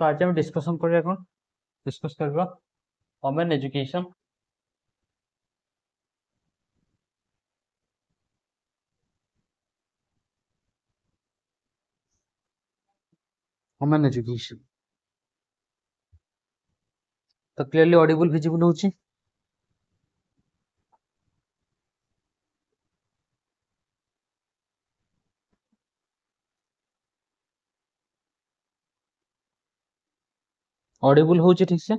तो आज हम डिस्कशन करिया कौन डिस्कस करबा वुमेन एजुकेशन। वुमेन एजुकेशन तो क्लियरली ऑडिबल विजिबल होची। ऑडिबल होची ठीक से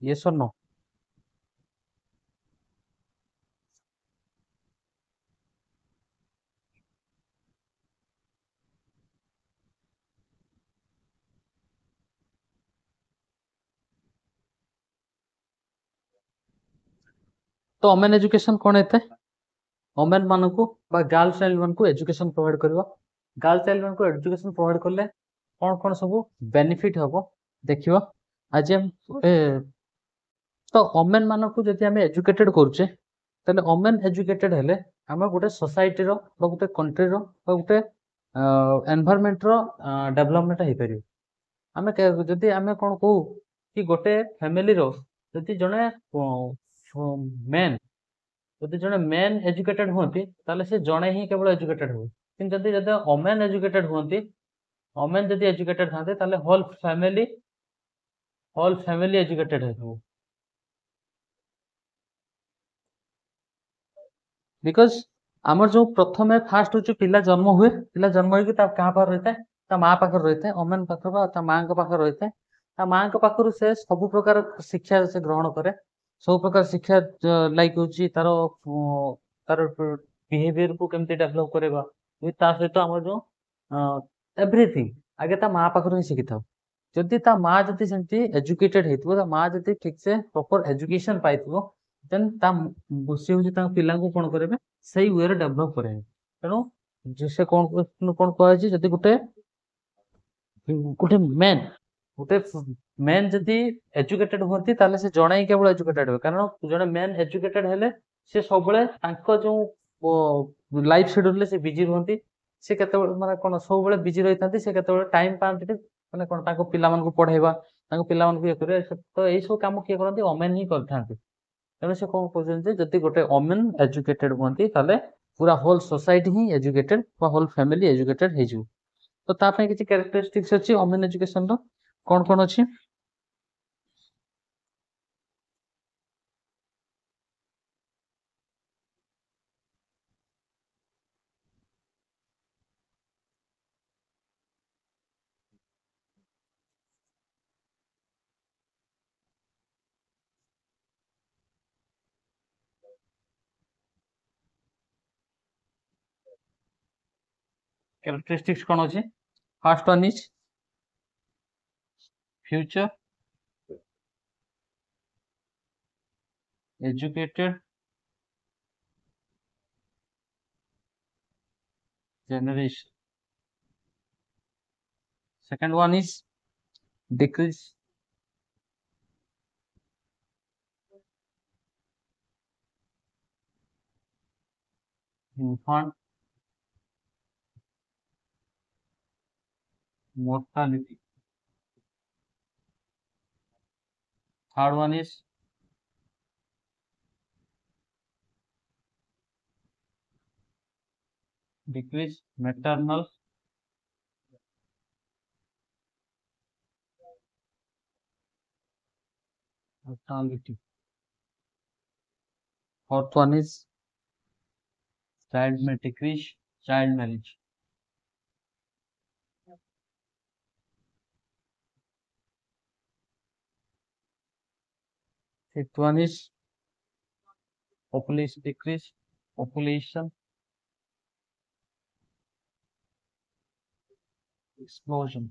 यस और नो। तो वुमेन एजुकेशन कोन हेते वुमेन मानकू बा गर्ल्स चाइल्ड मानकू एजुकेशन प्रोवाइड करबा। गर्ल्स चाइल्ड मानकू एजुकेशन प्रोवाइड करले कोन कोन सब बेनिफिट हबो देखिबा आज हम तो वुमेन मानकू जदि हम एजुकेटेड करछे तले वुमेन एजुकेटेड हेले हम गोटे सोसाइटी रो बा गोटे कंट्री रो बा गोटे एनवायरनमेंट रो डेवलपमेंट हे परियो। आमे जदि आमे कोन कहू कि गोटे फैमिली रो जदि जने मेन जदि जने मेन एजुकेटेड होती ताले से जने ही केवल एजुकेटेड हो किंतु जदि जदि वुमेन एजुकेटेड होती वुमेन जदि एजुकेटेड थाते ताले होल फैमिली एजुकेटेड हेतु बिकॉज आमर जो प्रथमे फास्ट हो पिला जन्म हुए पिला जन्म होगी कहाँ पाखर रही है ता माँ पाखर रही है वुमेन पाखर ता माँ पाखर रही है ता माँ पाखर से सब प्रकार शिक्षा से ग्रहण करे सब प्रकार शिक्षा लाइक होची तार तार बिहेवियर को केमती डेवलप करेगा ता सहित आम जो एवरीथिंग आगे ता माँ पाखर ही शिखी था जदि ता माँ जदि सेमती एजुकेटेड हेतु ता माँ जदि ठीक से प्रॉपर एजुकेशन पाइथिबो देन ता सी होची ता पिला को कोन करबे सही वे रे डेवलप करे तेणु जे कोन कोन कहै छी जदि गुटे गुटे मेन गुटे मेन जदि एजुकेटेड होती ताले से जणे ही केवल एजुकेटेड हो कारण जणे मेन एजुकेटेड हेले से सब बळे तांको जो लाइफ शेड्यूल से बिजी रहंती से केते माने कोन सब बळे बिजी रहितांती से केते टाइम पांती माने कोन तांको पिला मन को पढाइबा तांको पिला मन को ये करे तो एई सब काम किए करंती वुमेन ही करथांती तेणु से कौन कहते जदि गोटे वुमेन एजुकेटेड होती ताले पूरा होल सोसाइटी ही एजुकेटेड बा होल फैमिली एजुकेटेड हे जु तो ता पय किछि कैरेक्टरिस्टिक्स अछि वुमेन एजुकेशन रो कोन कोन अछि कैरेक्टरिस्टिक्स कोन अछि first one is future educated generation second one is decrease infant mortality third one is decrease maternal mortality fourth one is child may decrease child marriage fifth one is population decrease population explosion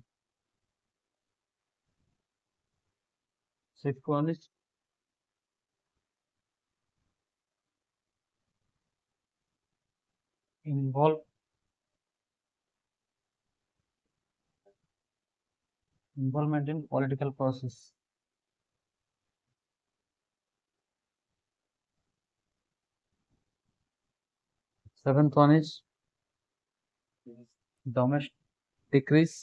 sixth one is involve involvement in political process seventh one is डोमेस्ट decrease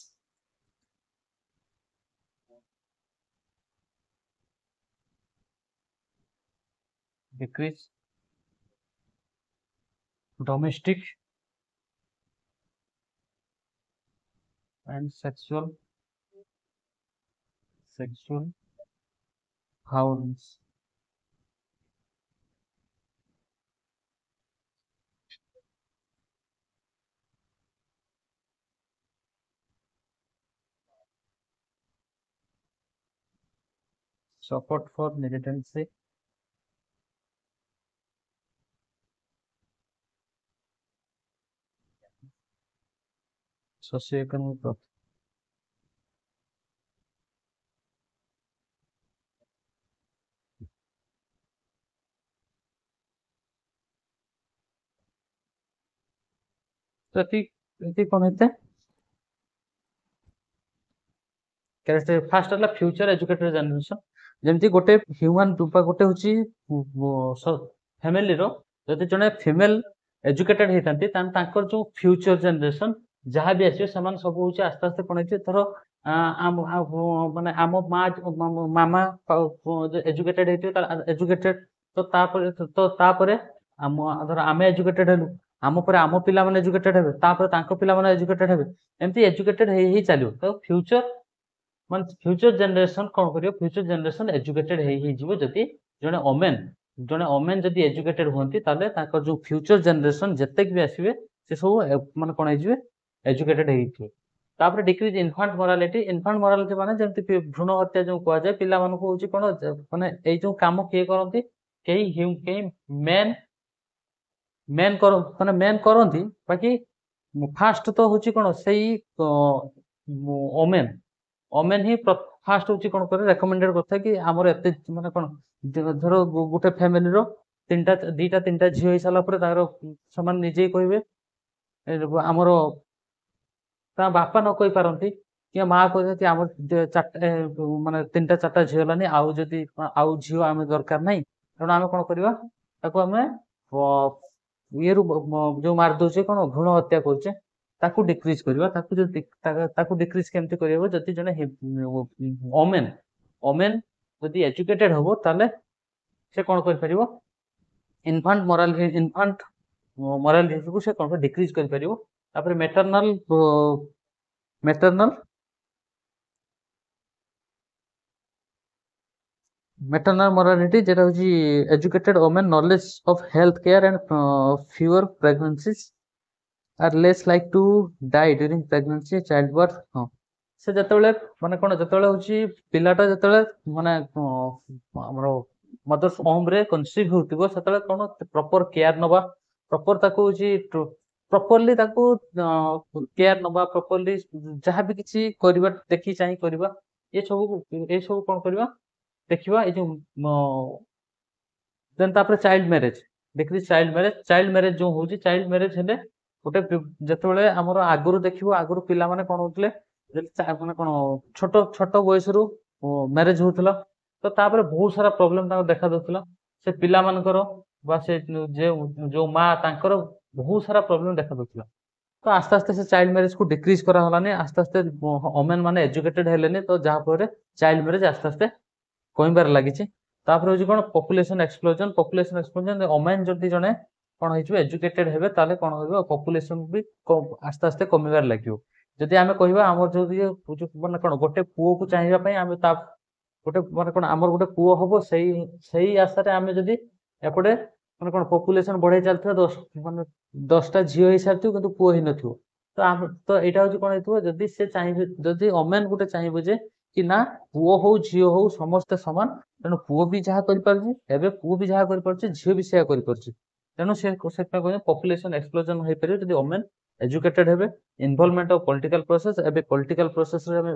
decrease domestic and sexual violence. Support for militancy. Socioeconomic growth. तो ଏଠି କଣ ହେଇଥାଏ first ହେଲା future educated generation ଯେମିତି ଗୋଟେ ହ୍ୟୁମାନ ବା ଗୋଟେ ହଉଛି ଫ୍ୟାମିଲିର ଯଦି ଜଣେ ଫିମେଲ ଏଜୁକେଟେଡ ହେଇଥାନ୍ତି ତାହେଲେ ତାଙ୍କର ଯୋଉ ଫ୍ୟୁଚର ଜେନେରେସନ ଯାହା ବି ଆସିବେ ସେମାନେ ସବୁ ହଉଛି ଆସ୍ତେ ଆସ୍ତେ କଣ ହେଇଛି ଧର ମାନେ ଆମ ମାମା ଏଜୁକେଟେଡ ହେଇଥିବେ ଏଜୁକେଟେଡ ତାପରେ ଧର ଆମେ ଏଜୁକେଟେଡ ହେଲୁ ଆମ ପରେ ଆମ ପିଲାମାନେ ଏଜୁକେଟେଡ ହେବେ ତାପରେ ତାଙ୍କ ପିଲାମାନେ ଏଜୁକେଟେଡ ହେବେ ଏମିତି ଏଜୁକେଟେଡ ହେଇ ହେଇ ଚାଲିବ ତ ଫ୍ୟୁଚର ମାନେ ଫ୍ୟୁଚର ଜେନେରେସନ କଣ କରିବ ଫ୍ୟୁଚର ଜେନେରେସନ ଏଜୁକେଟେଡ ହେଇଯିବ ଯଦି ଜଣେ ଓମେନ ଯଦି ଏଜୁକେଟେଡ ହୁଅନ୍ତି ତାହେଲେ ତାଙ୍କର ଯୋଉ ଫ୍ୟୁଚର ଜେନେରେସନ ଯେତେକି ବି ଆସିବେ ସେ ସବୁ ମାନେ କଣ ହେଇଯିବେ ଏଜୁକେଟେଡ ହେଇଥିବେ ତାପରେ ଡିକ୍ରିଜ ଇନଫାଣ୍ଟ ମୋରାଲିଟି ମାନେ ଯେମିତି ଭ୍ରୂଣ ହତ୍ୟା ଯୋଉ କୁହାଯାଏ ପିଲାମାନଙ୍କୁ ହଉଛି କଣ ମାନେ ଏଇ ଯୋଉ କାମ କିଏ କରନ୍ତି କେହି ମେନ୍ କରନ୍ତି ବାକି ଫାଷ୍ଟ ତ ହଉଛି କଣ ସେଇ ଓମେନ ହିଁ ଫାଷ୍ଟ ହଉଛି କଣ କରେ ରେକମେଣ୍ଡେଡ କରିଥାଏ କି ଆମର ଏତେ ମାନେ କଣ ଧର ଗୋଟେ ଫ୍ୟାମିଲିର ଦିଟା ତିନିଟା ଝିଅ ହେଇସାରିଲା ପରେ ତାଙ୍କର ସେମାନେ ନିଜେ କହିବେ ଆମର ତା ବାପା ନ କହିପାରନ୍ତି କି ମା କହିବେ ଆମର ମାନେ ତିନିଟା ଚାରିଟା ଝିଅ ହେଲାନି ଆଉ ଯଦି ଆଉ ଝିଅ ଆମେ ଦରକାର ନାହିଁ ତେଣୁ ଆମେ କଣ କରିବା ତାକୁ ଆମେ ଇଏରୁ ଯୋଉ ମାରି ଦଉଛେ କଣ ଭ୍ରୂଣ ହତ୍ୟା କରୁଛେ ତାକୁ ଡିକ୍ରିଜ କରିବା ତାକୁ ଡିକ୍ରିଜ କେମିତି କରିବ ଯଦି ଜଣେ ଓମେନ ଯଦି ଏଜୁକେଟେଡ ହବ ତାହେଲେ ସେ କଣ କରିପାରିବ ଇନଫାଣ୍ଟ ମୋରାଲିଟିକୁ ସେ କଣ ଡିକ୍ରିଜ କରିପାରିବ ତାପରେ maternal morality যেটা হচ্ছে educated women knowledge of health care and fewer pregnancies are less like to die during pregnancy childbirth ସେ ଯେତେବେଳେ ମାନେ କଣ ଯେତେବେଳେ ହଉଛି ପିଲାଟା ଯେତେବେଳେ ମାନେ ଆମର ମଦର୍ସ ହୋମରେ କନସିଭ୍ ହଉଥିବ ସେତେବେଳେ କଣ ପ୍ରପର କେୟାର ନବା ପ୍ରପର ତାକୁ ହଉଛି ପ୍ରପରଲି ତାକୁ କେୟାର ନବା ପ୍ରପରଲି ଯାହାବି କିଛି କରିବା ଦେଖି ଚାହିଁ କରିବା ଏସବୁ କଣ କରିବା ଦେଖିବା ଏଇ ଯୋଉ ଦେନ୍ ତାପରେ ଚାଇଲ୍ଡ ମ୍ୟାରେଜ ଦେଖିଲି ଚାଇଲ୍ଡ ମ୍ୟାରେଜ ଯୋଉ ହଉଛି ଚାଇଲ୍ଡ ମ୍ୟାରେଜ ହେଲେ ଗୋଟେ ଯେତେବେଳେ ଆମର ଆଗରୁ ଦେଖିବ ଆଗରୁ ପିଲାମାନେ କଣ ହଉଥିଲେ ମାନେ କଣ ଛୋଟ ଛୋଟ ବୟସରୁ ମ୍ୟାରେଜ ହଉଥିଲା ତ ତାପରେ ବହୁତ ସାରା ପ୍ରୋବ୍ଲେମ ତାଙ୍କୁ ଦେଖା ଦଉଥିଲା ସେ ପିଲାମାନଙ୍କର ବା ସେ ଯୋଉ ମା ତାଙ୍କର ବହୁତ ସାରା ପ୍ରୋବ୍ଲେମ ଦେଖା ଦଉଥିଲା ତ ଆସ୍ତେ ଆସ୍ତେ ସେ ଚାଇଲ୍ଡ ମ୍ୟାରେଜକୁ ଡିକ୍ରିଜ କରାଗଲାନି ଆସ୍ତେ ଆସ୍ତେ ଓମେନ ମାନେ ଏଜୁକେଟେଡ ହେଲେନି ତ ଯାହା ଫଳରେ ଚାଇଲ୍ଡ ମ୍ୟାରେଜ ଆସ୍ତେ ଆସ୍ତେ କମିବାରେ ଲାଗିଛି ତାପରେ ହଉଛି କଣ ପପୁଲେସନ ଏକ୍ସପ୍ଲୋଜନ ଓମେନ ଯଦି ଜଣେ କଣ ହେଇଯିବ ଏଜୁକେଟେଡ ହେବେ ତାହେଲେ କଣ ହବ ପପୁଲେସନ ବି ଆସ୍ତେ ଆସ୍ତେ କମିବାରେ ଲାଗିବ ଯଦି ଆମେ କହିବା ଆମର ଯଦି ମାନେ କଣ ଗୋଟେ ପୁଅକୁ ଚାହିଁବା ପାଇଁ ଆମେ ତା ଗୋଟେ ମାନେ କଣ ଆମର ଗୋଟେ ପୁଅ ହବ ସେଇ ଆଶାରେ ଆମେ ଯଦି ଏପଟେ ମାନେ କଣ ପପୁଲେସନ ବଢେଇ ଚାଲିଥିବା ମାନେ 10ଟା ଝିଅ ହେଇସାରିଥିବ କିନ୍ତୁ ପୁଅ ହେଇନଥିବ ତ ଏଇଟା ହଉଛି କଣ ହେଇଥିବ ଯଦି ସେ ଚାହିଁବେ ଯଦି ଓମେନ ଗୋଟେ ଚାହିଁବ ଯେ କି ନା ପୁଅ ହଉ ଝିଅ ହଉ ସମସ୍ତେ ସମାନ ତେଣୁ ପୁଅ ବି ଯାହା କରିପାରୁଛି ଏବେ ପୁଅ ବି ଯାହା କରିପାରୁଛି ଝିଅ ବି ସେୟା କରିପାରୁଛି ତେଣୁ ସେଥିପାଇଁ କହିଲେ ପପୁଲେସନ ଏକ୍ସପ୍ଲୋଜନ ହେଇପାରିବ ଯଦି ଓମେନ ଏଜୁକେଟେଡ ହେବେ ଇନଭଲଭମେଣ୍ଟ ଅଫ ପଲିଟିକାଲ ପ୍ରୋସେସ ଏବେ ପଲିଟିକାଲ ପ୍ରୋସେସରେ ଆମେ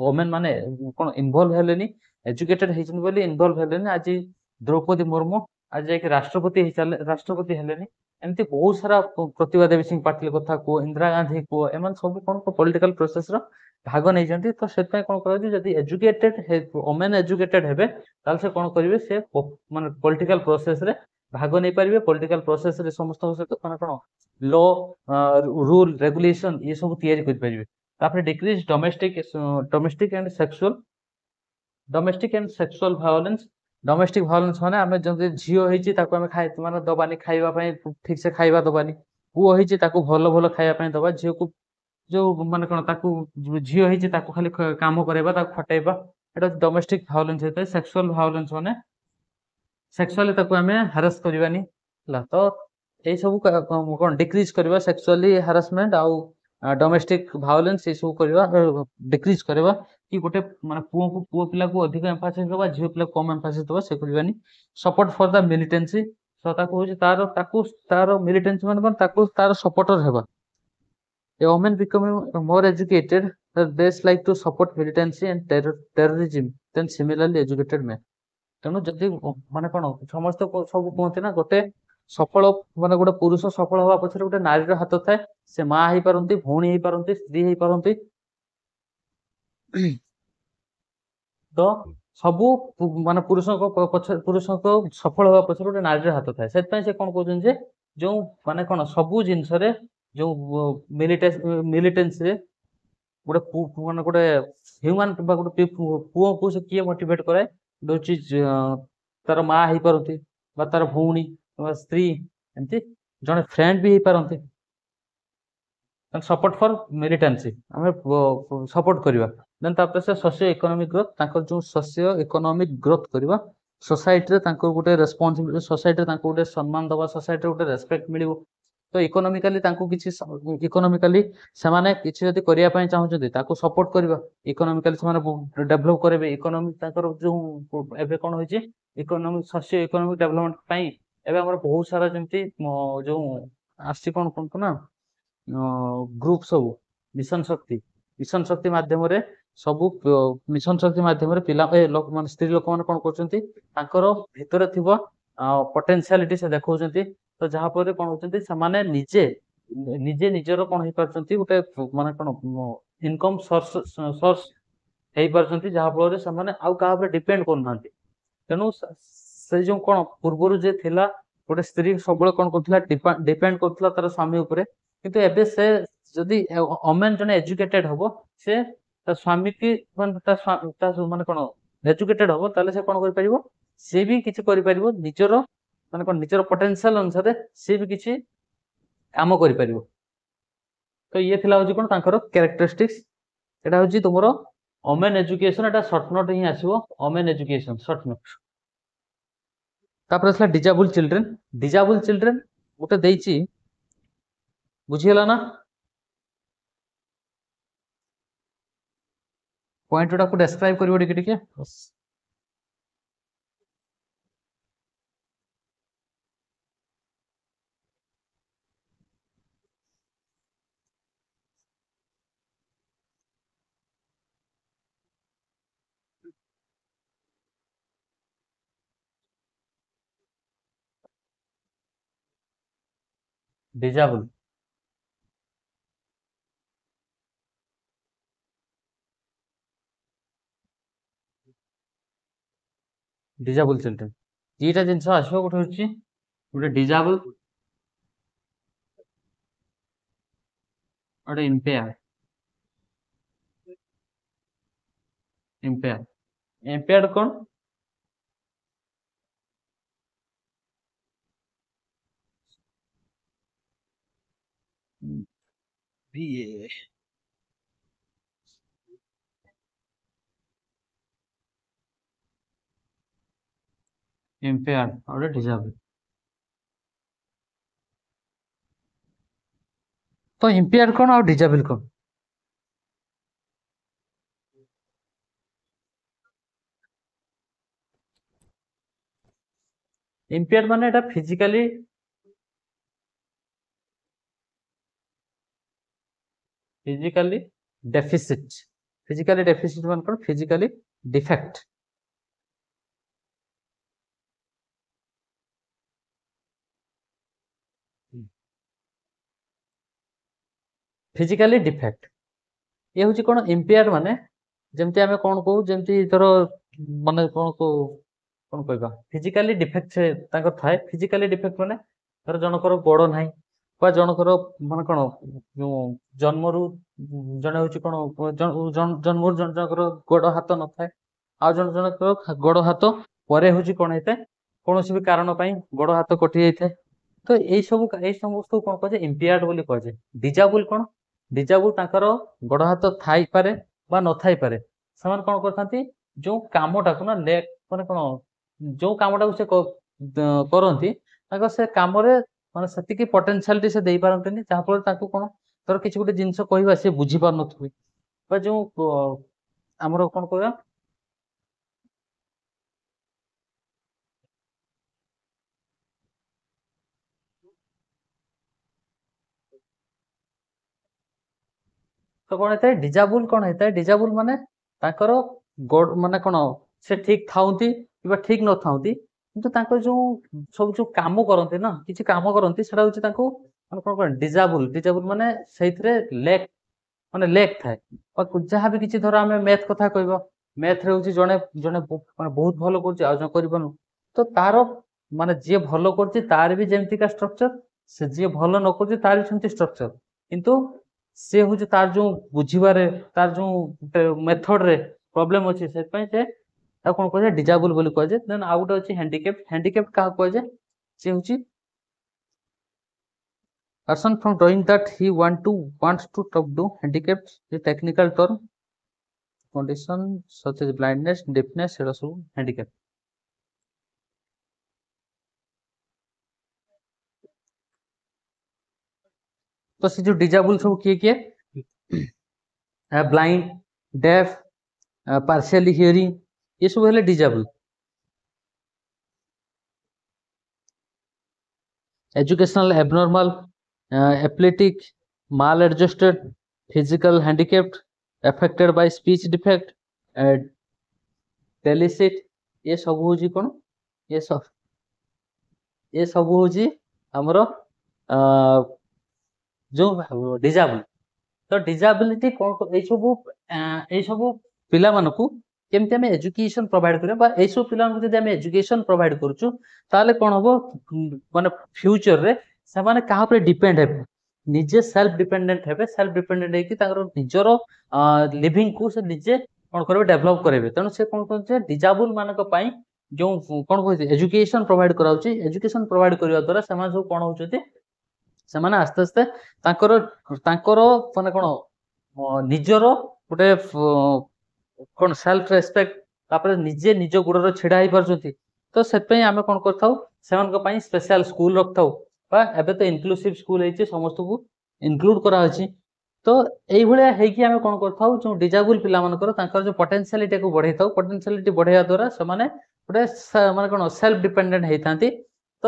ଓମେନ ମାନେ କଣ ଇନଭଲଭ ହେଲେନି ଏଜୁକେଟେଡ ହେଇଛନ୍ତି ବୋଲି ଇନଭଲଭ ହେଲେନି ଆଜି ଦ୍ରୌପଦୀ ମୁର୍ମୁ ଆଜି ଯାଇକି ରାଷ୍ଟ୍ରପତି ହେଲେନି ଏମିତି ବହୁତ ସାରା ପ୍ରତିଭା ଦେବୀ ସିଂ ପାଟିଲ କଥା କୁହ ଇନ୍ଦିରା ଗାନ୍ଧୀ କୁହ ଏମାନେ ସବୁ କଣ ପଲିଟିକାଲ ପ୍ରୋସେସର ଭାଗ ନେଇଛନ୍ତି ତ ସେଥିପାଇଁ କଣ କରାଯାଉଛି ଯଦି ଓମେନ ଏଜୁକେଟେଡ ହେବେ ତାହେଲେ ସେ କଣ କରିବେ ସେ ମାନେ ପଲିଟିକାଲ ପ୍ରୋସେସରେ भाग नहीं पारे पॉलिटिकल प्रोसेस रे समस्त सहित माने कोन लॉ रूल रेगुलेशन ये सब तैयारी कर पारे तापर decrease domestic and sexual violence माने आमे जदि झियो होईची ताको आमे खाइ माने दबानी खाइबा पई ठीक से खाइबा दबानी पुओ होईची ताको भलो भलो खाइबा पई दबा झियो को जो माने कोन ताको झियो होईची ताको खाली काम करेबा ताको खटेबा एटा डोमेस्टिक वायलेंस हेतै सेक्सुअल वायलेंस माने सेक्सुअली ताको आमे हारास करबानी ला तो ए सब कोन डिक्रीज करबा सेक्सुअली हारासमेंट आउ डोमेस्टिक वायलेंस ए सब करबा डिक्रीज करबा कि गोटे माने पुओ पिला को अधिक एम्फासिस दबा झियो पिला को कम एम्फासिस दबा से करबानी सपोर्ट फॉर द मिलिटेंसी सो ताको होची तार मिलिटेंसी माने कोन ताको तार सपोर्टर हेबा ए वुमेन बिकमिंग मोर एजुकेटेड देश like to support militancy and terrorism then similarly educated man तेणु जदि माने कोन समस्त सब कहते ना गोटे सफल माने गोटे पुरुष सफल हवा पछरे गोटे नारीर हाथ थाए से माँ हेई पारंती भौणी हेई पारंती स्त्री हेई पारंती तो सबु माने पुरुष को सफल हवा पछरे गोटे नारीर हाथ थाए सेत पई से कोन कहउछन जे जो माने कोन सबु जिंस रे जो मिलिटेंसी रे गोटे माने गोटे ह्यूमन बा गोटे पुओ को से किए मोटिवेट करे दोची तार माँ हेई पारंती बा तार भौणी बा स्त्री एमती जने फ्रेंड भी हेई पारंती सपोर्ट फॉर मिलिटेंसी आमे सपोर्ट करबा देन तापर से सोशियो इकोनॉमिक ग्रोथ ताकर जो सोशियो इकोनॉमिक ग्रोथ करबा सोसाइटी रे ताकर गोटे रेस्पोंसिबिलिटी सोसाइटी रे ताकर गोटे सम्मान दबा सोसाइटी रे गोटे रेस्पेक्ट मिलिबो तो इकोनॉमिकली तांको किछि इकोनॉमिकली समाने किछि जदि करिया पय चाहू जदि ताको सपोर्ट करबा इकोनॉमिकली समाने डेवलप करबे इकोनॉमिक ताकर जो एबे कोन होई जे इकोनॉमिक सोशियो इकोनॉमिक डेवलपमेंट पय एबे हमर बहुत सारा जेंति जो आसी कोन कोन ना ग्रुप सब मिशन शक्ति माध्यम रे सबु मिशन शक्ति माध्यम रे पिला लोक मान स्त्री लोक मान कोन करचंती तांकर भितरे थिबो पोटेंशियलिटी से देखौचंती तो जहा पर कोन होचंती समाने निजे निजे निजरो कोन हे परचंती गोटे माने कोन इनकम सोर्स हे परचंती जहा पर समाने आउ का पर डिपेंड कोन नांती तेनु से जो कोन पूर्वरु जे थिला गोटे स्त्री सबले कोन करथिला डिपेंड करथिला तार स्वामी ऊपर किंतु एबे से जदि वुमेन जने एजुकेटेड हबो से ता स्वामी की माने कोन एजुकेटेड हबो ताले से कोन करि परिबो से भी किछि करि परिबो निजरो माने कोन निजरो पोटेंशियल अनुसार से भी किछि काम करि परिबो तो ये थिला होजी कोन तांकर कैरेक्टरिस्टिक्स एटा होजी तुमरो वुमेन एजुकेशन एटा शॉर्ट नोट ही आसीबो वुमेन एजुकेशन शॉर्ट नोट तापर असला डिजाबल चिल्ड्रन गोटे देइची बुझियला ना पॉइंट उडा को डिस्क्राइब करिवो टिके टिके डिजाबल चिल्ड्रन एटा जिंस आसो गोटे होची गोटे डिजाबल गोटे इम्पेयर्ड कोन बी इम्पेयर्ड और डिजाबल तो इम्पेयर्ड कोन और डिजाबल कोन इम्पेयर्ड माने एटा फिजिकली डेफिसिट मान कोन फिजिकली डिफेक्ट फिजिकली डिफेक्ट ये होची कोन इम्पेयर्ड माने जेमति हमें कोन कहू जेमति तोर माने कोन को कौन कहबा फिजिकली डिफेक्ट से ताकर थाए फिजिकली डिफेक्ट माने धर जनकर गोड़ नाही बा जनकर माने कोन जो जन्मरू जने होची कोन जन्मरू जनकर गोड़ हाथ न थाए आ जन जनकर गोड़ हाथ परे होची कोन हेते कोनोसी भी कारण पई गोड़ हाथ कटि जाइथे तो एई समस्त कोन कहे इम्पेयर्ड बोली कहे डिजाबल कोन डिजाबल ताकर गोड़ हाथ थाई पारे बा न थाई पारे समान कोन करथांती जो कामटा को ना ले माने कोन जो कामटा को से करंती ताको से कामरे माने सेतिकी पोटेंशियलिटी से देई पारंतनी जहा फल ताको कोन तर किछि गुटे जिंस कहबा से बुझी पार नथुई बा जो हमरो कोन कहबा तो कौन होता है डिजाबुल कौन होता है डिजाबुल माने ताकर गोड माने कौन से ठीक थाउंती किबा ठीक न थाउंती किंतु ताकर जो सब जो काम करंती ना किछि काम करंती सेटा होची ताको माने कोन डिजाबुल डिजाबुल माने सेइथरे लेक माने लेक थाए और जहाँ भी किछि धर आमे मैथ कथा कहबो मैथ रे होची जने जने माने बहुत भलो करछि आ जने करबनु तो तार माने जे भलो करछि तार भी जेमति का स्ट्रक्चर से जे भलो न करछि तार भी सेमति स्ट्रक्चर किंतु से हूँ तार जो बुझीबारे तार जो मेथड रे प्रॉब्लम अछि से पय जे ता कोन कहै डिजाबल बोली कहै जे देन आउट अछि हैंडिकैप हैंडिकैप का कहै जे से होछि person from drawing that he wants to do handicapped the technical term condition such as blindness deafness era सब handicap तो से जो डिजाबल सब किए ब्लाइंड डेफ पार्शियली हियरिंग ये सब हेले disable educational abnormal athletic mall adjusted physical handicapped affected by speech defect delicit ये सब होजी कोन ये सब होजी हमरो जो डिजाबल तो डिजाबिलिटी कोन ए सब पिला मानकू केमते हमें एजुकेशन प्रोवाइड करे बा ए सब पिला मानकू जदि हमें एजुकेशन प्रोवाइड करछु ताले कोन हबो माने फ्यूचर रे से माने कहा पे डिपेंड हेबे निजे सेल्फ डिपेंडेंट हेबे सेल्फ डिपेंडेंट है कि ताकर निजरो लिविंग को से निजे कोन करबे डेवलप करबे तनो से कोन कोन डिजाबल मानक पई जो कोन कहै एजुकेशन प्रोवाइड कराउची एजुकेशन प्रोवाइड करिया द्वारा समान सब कोन होचती ସେମାନେ ଆସ୍ତେ ଆସ୍ତେ ତାଙ୍କର ତାଙ୍କର ମାନେ କଣ ନିଜର ଗୋଟେ କଣ ସେଲ୍ଫ ରେସ୍ପେକ୍ଟ ତାପରେ ନିଜେ ନିଜ ଗୋଡରେ ଛିଡା ହେଇ ପାରୁଛନ୍ତି ତ ସେଥିପାଇଁ ଆମେ କଣ କରିଥାଉ ସେମାନଙ୍କ ପାଇଁ ସ୍ପେଶାଲ ସ୍କୁଲ ରଖିଥାଉ ବା ଏବେ ତ ଇନକ୍ଲୁସିଭ ସ୍କୁଲ ହେଇଛି ସମସ୍ତଙ୍କୁ ଇନକ୍ଲୁଡ କରାହଉଛି ତ ଏଇଭଳିଆ ହେଇକି ଆମେ କଣ କରିଥାଉ ଯୋଉ ଡିଜାବୁଲ ପିଲାମାନଙ୍କର ତାଙ୍କର ଯୋଉ ପଟେନ୍ସିଆଲିଟିକୁ ବଢେଇଥାଉ ପଟେନ୍ସିଆଲିଟି ବଢେଇବା ଦ୍ୱାରା ସେମାନେ ଗୋଟେ ମାନେ କଣ ସେଲ୍ଫ ଡିପେଣ୍ଡେଣ୍ଟ ହେଇଥାନ୍ତି ତ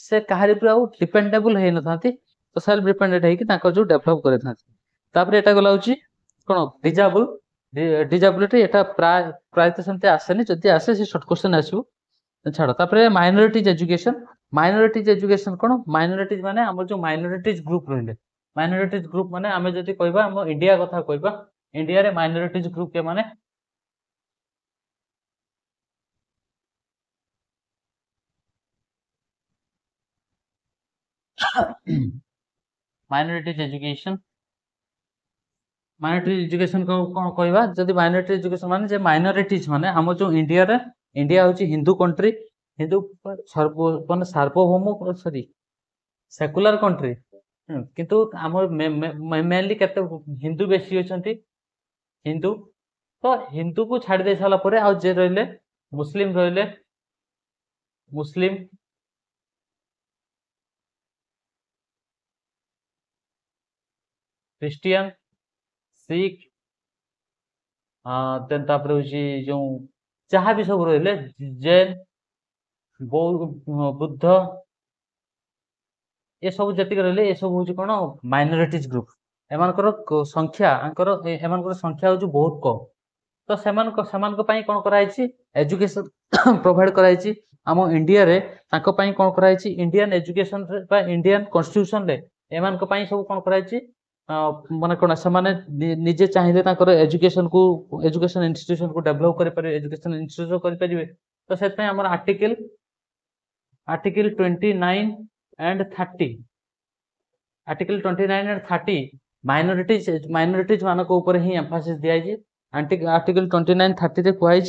ସେ କାହାରି ଉପରେ ଆଉ ଡିପେଣ୍ଡେବଲ ହେଇନଥାନ୍ତି तो सेल्फ डिपेंडेंट है कि ताको जो डेवलप करे था तापर एटा गला होची कोन डिजाबिलिटी एटा प्राय तो सेमते आसेनी जदी आसे से शॉर्ट क्वेश्चन आसीबो छाड़ तापर माइनॉरिटीज एजुकेशन कोन माइनॉरिटीज माने हमर जो माइनॉरिटीज ग्रुप रहले माइनॉरिटीज ग्रुप माने हमें जदी कहबा हम इंडिया कथा कहबा इंडिया रे माइनॉरिटीज ग्रुप के माने माइनॉरिटीज एजुकेशन को कोन कहबा जदी माइनॉरिटी एजुकेशन माने जे माइनॉरिटीज माने हम जो इंडिया रे इंडिया होची हिंदू कंट्री हिंदू माने सार्वभौम सॉरी सेकुलर कंट्री किंतु हम मेनली केते हिंदू बेसी होचंती हिंदू तो हिंदू को छाड़ दे साला परे आ जे रहले मुस्लिम क्रिश्चियन सिख देन तापर होची जो जहाँ भी सब रहले जैन बुद्ध ये सब जतिक रहले ये सब होची कोन माइनॉरिटीज ग्रुप एमानकर संख्या आंकर एमानकर संख्या होची बहुत कम तो सेमान पई कोन कराइछि एजुकेशन प्रोवाइड कराइछि हम इंडिया रे तांको पई कोन कराइछि इंडियन एजुकेशन रे बा इंडियन कॉन्स्टिट्यूशन रे एमान पई सब कोन कराइछि माने कोन समान निजे चाहिए एजुकेशन इंस्टीट्यूशन को डेवलप कर पारे एजुकेशन इंस्टीट्यूशन कर पारिबे तो से article article 29 and 30 article 29 and 30 minorities मानक ऊपर ही एम्फासिस दिया है। आर्टिकल 29 30 रे कहै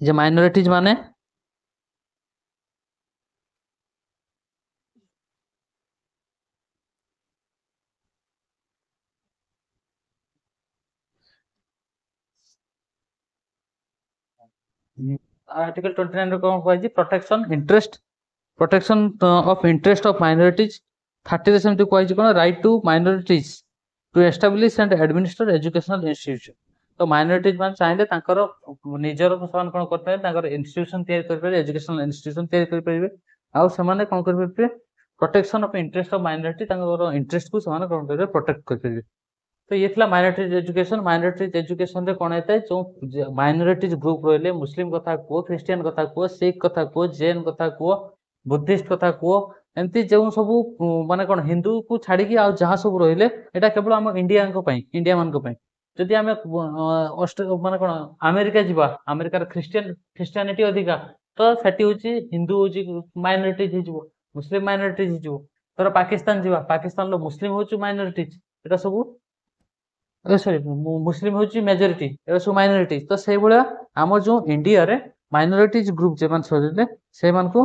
जे माइनॉरिटीज माने आर्टिकल 29 रे कोन कहै protection of interest of minorities. 30 रे सेमति कहै कोन right to minorities to establish and administer educational institution. तो माइनॉरिटीज मान चाहिले तांकर निजर समान कोन करते तांकर इंस्टीट्यूशन तैयार कर पारे, एजुकेशनल इंस्टीट्यूशन तैयार कर पारे। आ समाने कोन कर पारे protection of interest of minority, तांकर इंटरेस्ट को समाने कोन कर प्रोटेक्ट कर पारे। तो ये था माइनॉरिटीज एजुकेशन। माइनॉरिटीज एजुकेशन रे कोन हेतै जो माइनॉरिटीज ग्रुप रहले, मुस्लिम कथा को, क्रिश्चियन कथा को, सिख कथा को, जैन कथा को, बुद्धिस्ट कथा को, एमती जो सब माने कोन हिंदू को छाड़ी की आ जहां सब रहले एटा केवल हम इंडिया को पई, इंडिया मान को पई। जदि हमें माने कोन अमेरिका जिबा, अमेरिका क्रिश्चियनिटी अधिका, तो सेठी होची हिंदू होची माइनॉरिटीज हिजबो, मुस्लिम माइनॉरिटीज हिजबो। तर पाकिस्तान जिबा, पाकिस्तान लो मुस्लिम होची माइनॉरिटीज, एटा सब सॉरी मुस्लिम होची मेजॉरिटी, एटा सब माइनॉरिटीज। तो सेही भलिया हमर जो इंडिया रे माइनॉरिटीज ग्रुप जे मान सजले से मान को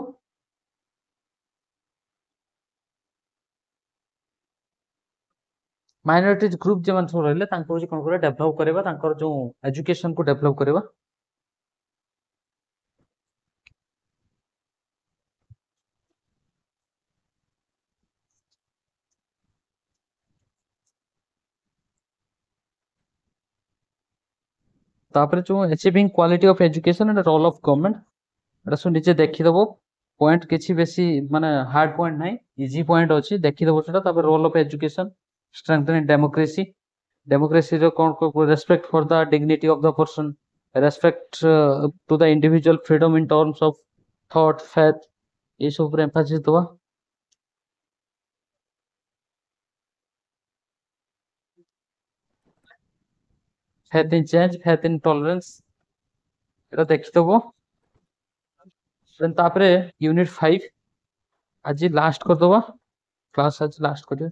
माइनॉरिटीज ग्रुप जे मान सब रहले तांको होची कोन करे डेवलप करबा, तांकर जो एजुकेशन को डेवलप करबा। तापर जो achieving quality of education and role of government, एटा सब नीचे देखि दबो। पॉइंट किछि बेसी माने हार्ड पॉइंट नाही, इजी पॉइंट अछि, देखि दबो सेटा। तापर role of education, strengthening democracy, democracy रो कोन को respect for the dignity of the person, respect to the individual freedom in terms of thought, faith, ये सब पर एम्फासिस दबा। Faith in change, faith in tolerance, एटा देखि दबो। देन तापरे यूनिट 5 आज लास्ट कर दबा, क्लास आज लास्ट कर।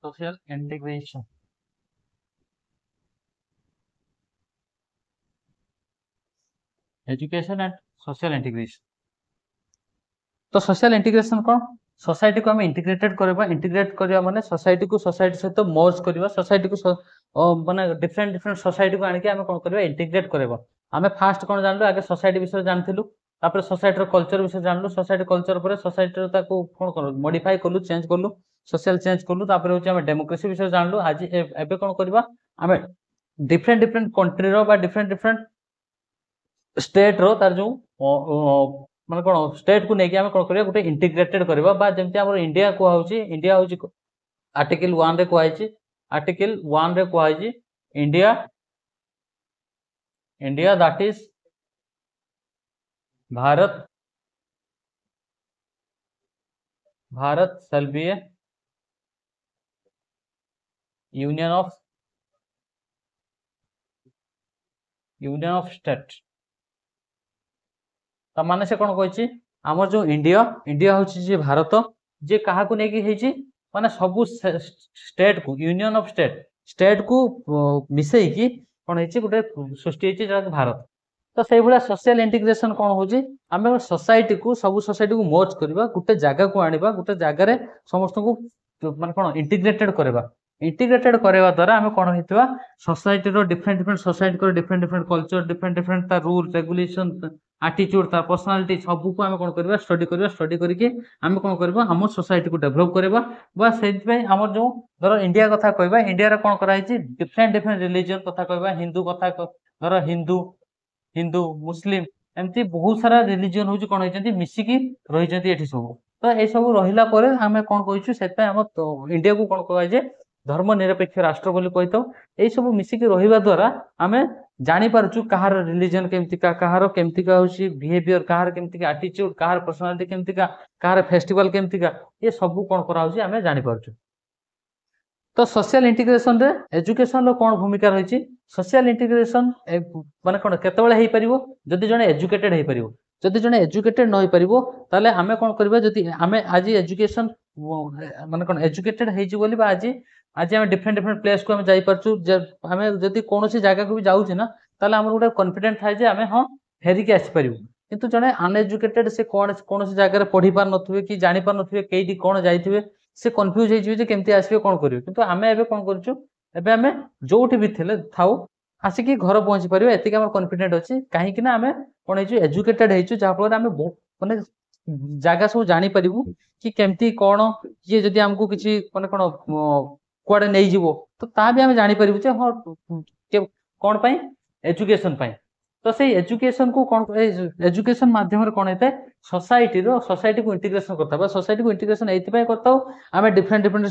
Social integration, education and social integration. तो सोशल इंटीग्रेशन कौन? सोसाइटी को हम इंटीग्रेटेड करबा, इंटीग्रेट करबा माने सोसाइटी को सोसाइटी सहित मर्ज करबा, सोसाइटी को माने डिफरेंट डिफरेंट सोसाइटी को आनिके हम कोन करबा इंटीग्रेट करबा। हमें फास्ट कोन जानलु, आगे सोसाइटी विषय जानथिलु, तापर सोसाइटी रो कल्चर विषय जानलु, सोसाइटी कल्चर पर सोसाइटी रो ताको कोन करू मॉडिफाई करलु, चेंज करलु, सोशल चेंज करलु। तापर होची हम डेमोक्रेसी विषय जानलु। आज एबे कोन करबा हमें डिफरेंट डिफरेंट कंट्री रो बा डिफरेंट डिफरेंट स्टेट रो तार जो माने कोन स्टेट को नेकी हम कोन करिया गुटे इंटीग्रेटेड करबा। बा जेमति हमर इंडिया को होउची, इंडिया होउची आर्टिकल 1 रे कहैछि, आर्टिकल 1 रे कहैछि India, India that is Bharat, Bharat shall be a union of state। त माने से कोन कहैछि हमर जो इंडिया, इंडिया होउची जे भारत, जे काहा को नेकी हेछि माने सबु स्टेट को, यूनियन ऑफ स्टेट, स्टेट को मिसई की कोन हेछि गुटे सृष्टि हेछि जे भारत। तो सेही भला सोशल इंटीग्रेशन कोन होछि, हमें सोसाइटी को सबु सोसाइटी को मर्ज करबा, गुटे जागा को आनिबा, गुटे जागा रे समस्त को माने कोन इंटीग्रेटेड करबा। इंटीग्रेटेड करबा द्वारा हमें कोन हेतिबा सोसाइटी रो डिफरेंट डिफरेंट सोसाइटी को different different culture, different different ता रूल रेगुलेशन, एटीट्यूड, ता पर्सनालिटी सबु को हमें कोन करबा स्टडी करबा। स्टडी करके हमें कोन करबा हम सोसाइटी को डेवलप करबा। बा सेति पई हमर जो धरो इंडिया कथा कहबा, इंडिया रे कोन करा हेछि डिफरेंट डिफरेंट रिलीजन कथा कहबा, हिंदू कथा धरो हिंदू, हिंदू मुस्लिम एमती बहुत सारा रिलीजन हूँ कौन होती मिसिकी रही एठी सब। तो ये सब रहिला परे आमे कौन कहिछु सेता हम इंडिया को कौन कह धर्म निरपेक्ष राष्ट्र बोली कहि थाउ। एई सब मिसिकी रहिबा द्वारा आमे जानि पारछु कहार रिलीजन केमतिका कहार केमतिका होछि बिहेवियर कहार केमतिका एटीट्यूड कहार पर्सनालिटी केमतिका कहार फेस्टिवल केमतिका ये सब कौन करा होछि आमे जानि पारछु। तो सोशल इंटीग्रेशन रे एजुकेशन रो कौन भूमिका रही? सोशल इंटीग्रेशन माने कौन केतबेले हेई परिबो जदि जने एजुकेटेड हेई परिबो। जदि जने एजुकेटेड न होई परिबो ताले आमे कौन करबा जदि आमे आज एजुकेशन माने कौन एजुकेटेड हेई जी बोली बा आज आज आमे डिफरेंट डिफरेंट प्लेस को आमे जाई परछु आमे जदि कोनोसी जागा को भी जाउ छी ना ताले हमर गुटे कॉन्फिडेंट थाए जे आमे हां फेरी के आसी परिबो। किंतु जने अनएजुकेटेड से कोनोसी जागा रे पढ़ी पार नथुवे कि जानि पार नथुवे केइडी कोन जाइथिवे से कन्फ्यूज हो जे केमती आसबे कोन करिवे। किंतु आमे एबे कोन करछु एबे आमे जोठी भी थिले थाउ आसिकी घर पहुंची परिबे एतिक हमर कॉन्फिडेंट अछि काहे कि ना आमे कोन हेचु एजुकेटेड हेचु जा फल आमे माने जागा सब जानि परिबु कि केमती कोन ये जदि हमकु किछि माने कोन कुआडे नै जिवो तो ता भी आमे जानि परिबु जे हां कोन पई एजुकेशन पई। तो से एजुकेशन को कौन एजुकेशन माध्यम कौन होता है सोसाइटी को इंटीग्रेशन करता है सोसाइटी को इंटीग्रेशन एइतिपय करता आम डिफरेंट डिफरेंट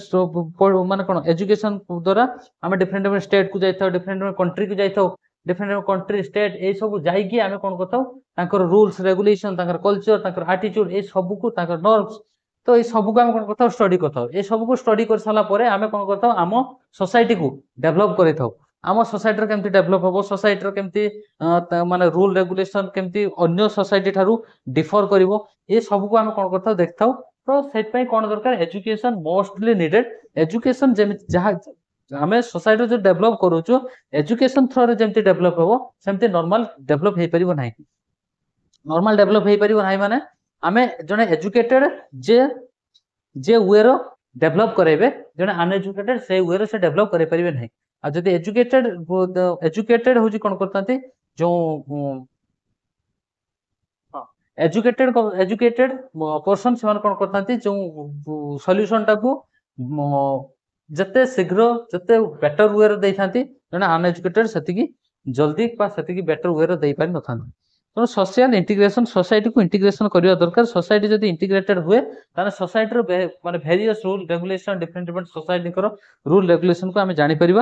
माने कौन एजुकेशन द्वारा आम डिफरेंट डिफरेंट स्टेट को जाइए डिफरेंट डिफरेंट कंट्री को जाइए डिफरेंट कंट्री स्टेट ये सब जाइए आम कौन करता रूल्स रेगुलेशन कल्चर एटीट्यूड ये सब को नॉर्म्स तो ये सब को आम कौन करता स्टडी करता ये सब को स्टडी कर सारा पर आम कौन करता आम सोसाइटी को डेभलप कर आम सोसाइटी केमती डेभलप हम सोसाइटी केमती माने रूल रेगुलेशन केमती अन्य सोसाइटी ठारू डिफर करिवो ये सब को आम कौन करता देखता तो से कौन दरकार एजुकेशन मोस्टली नीडेड एजुकेशन जहाँ आम सोसाइटी जो डेभलप करूँ एजुकेशन थ्रो रे जमती डेभलप हम सेमती नॉर्मल डेभलप हो पारिबो नाही। नॉर्मल डेभलप हो पारिबो नाही माने आमे जने एजुकेटेड जे जे वे रो डेभलप करेबे जने अनएजुकेटेड से वे रो से डेभलप करे परिबे नाही। आ जदि एजुकेटेड होजी कोन करतांती जो एजुकेटेड पर्सन से कोन करतांती जो सॉल्यूशन टाकू जते शीघ्र जते बेटर वे रो देइथांती जने अनएजुकेटेड सेतिकी जल्दी पा सेतिकी बेटर वे रो देइ पारि नथांती। तो सोशल इंटीग्रेशन सोसाइटी को इंटीग्रेशन करिया दरकार सोसाइटी जदि इंटीग्रेटेड हुए ताने सोसाइटी रो माने various rule regulation different different society करो रूल रेगुलेशन को आमे जानि परिबा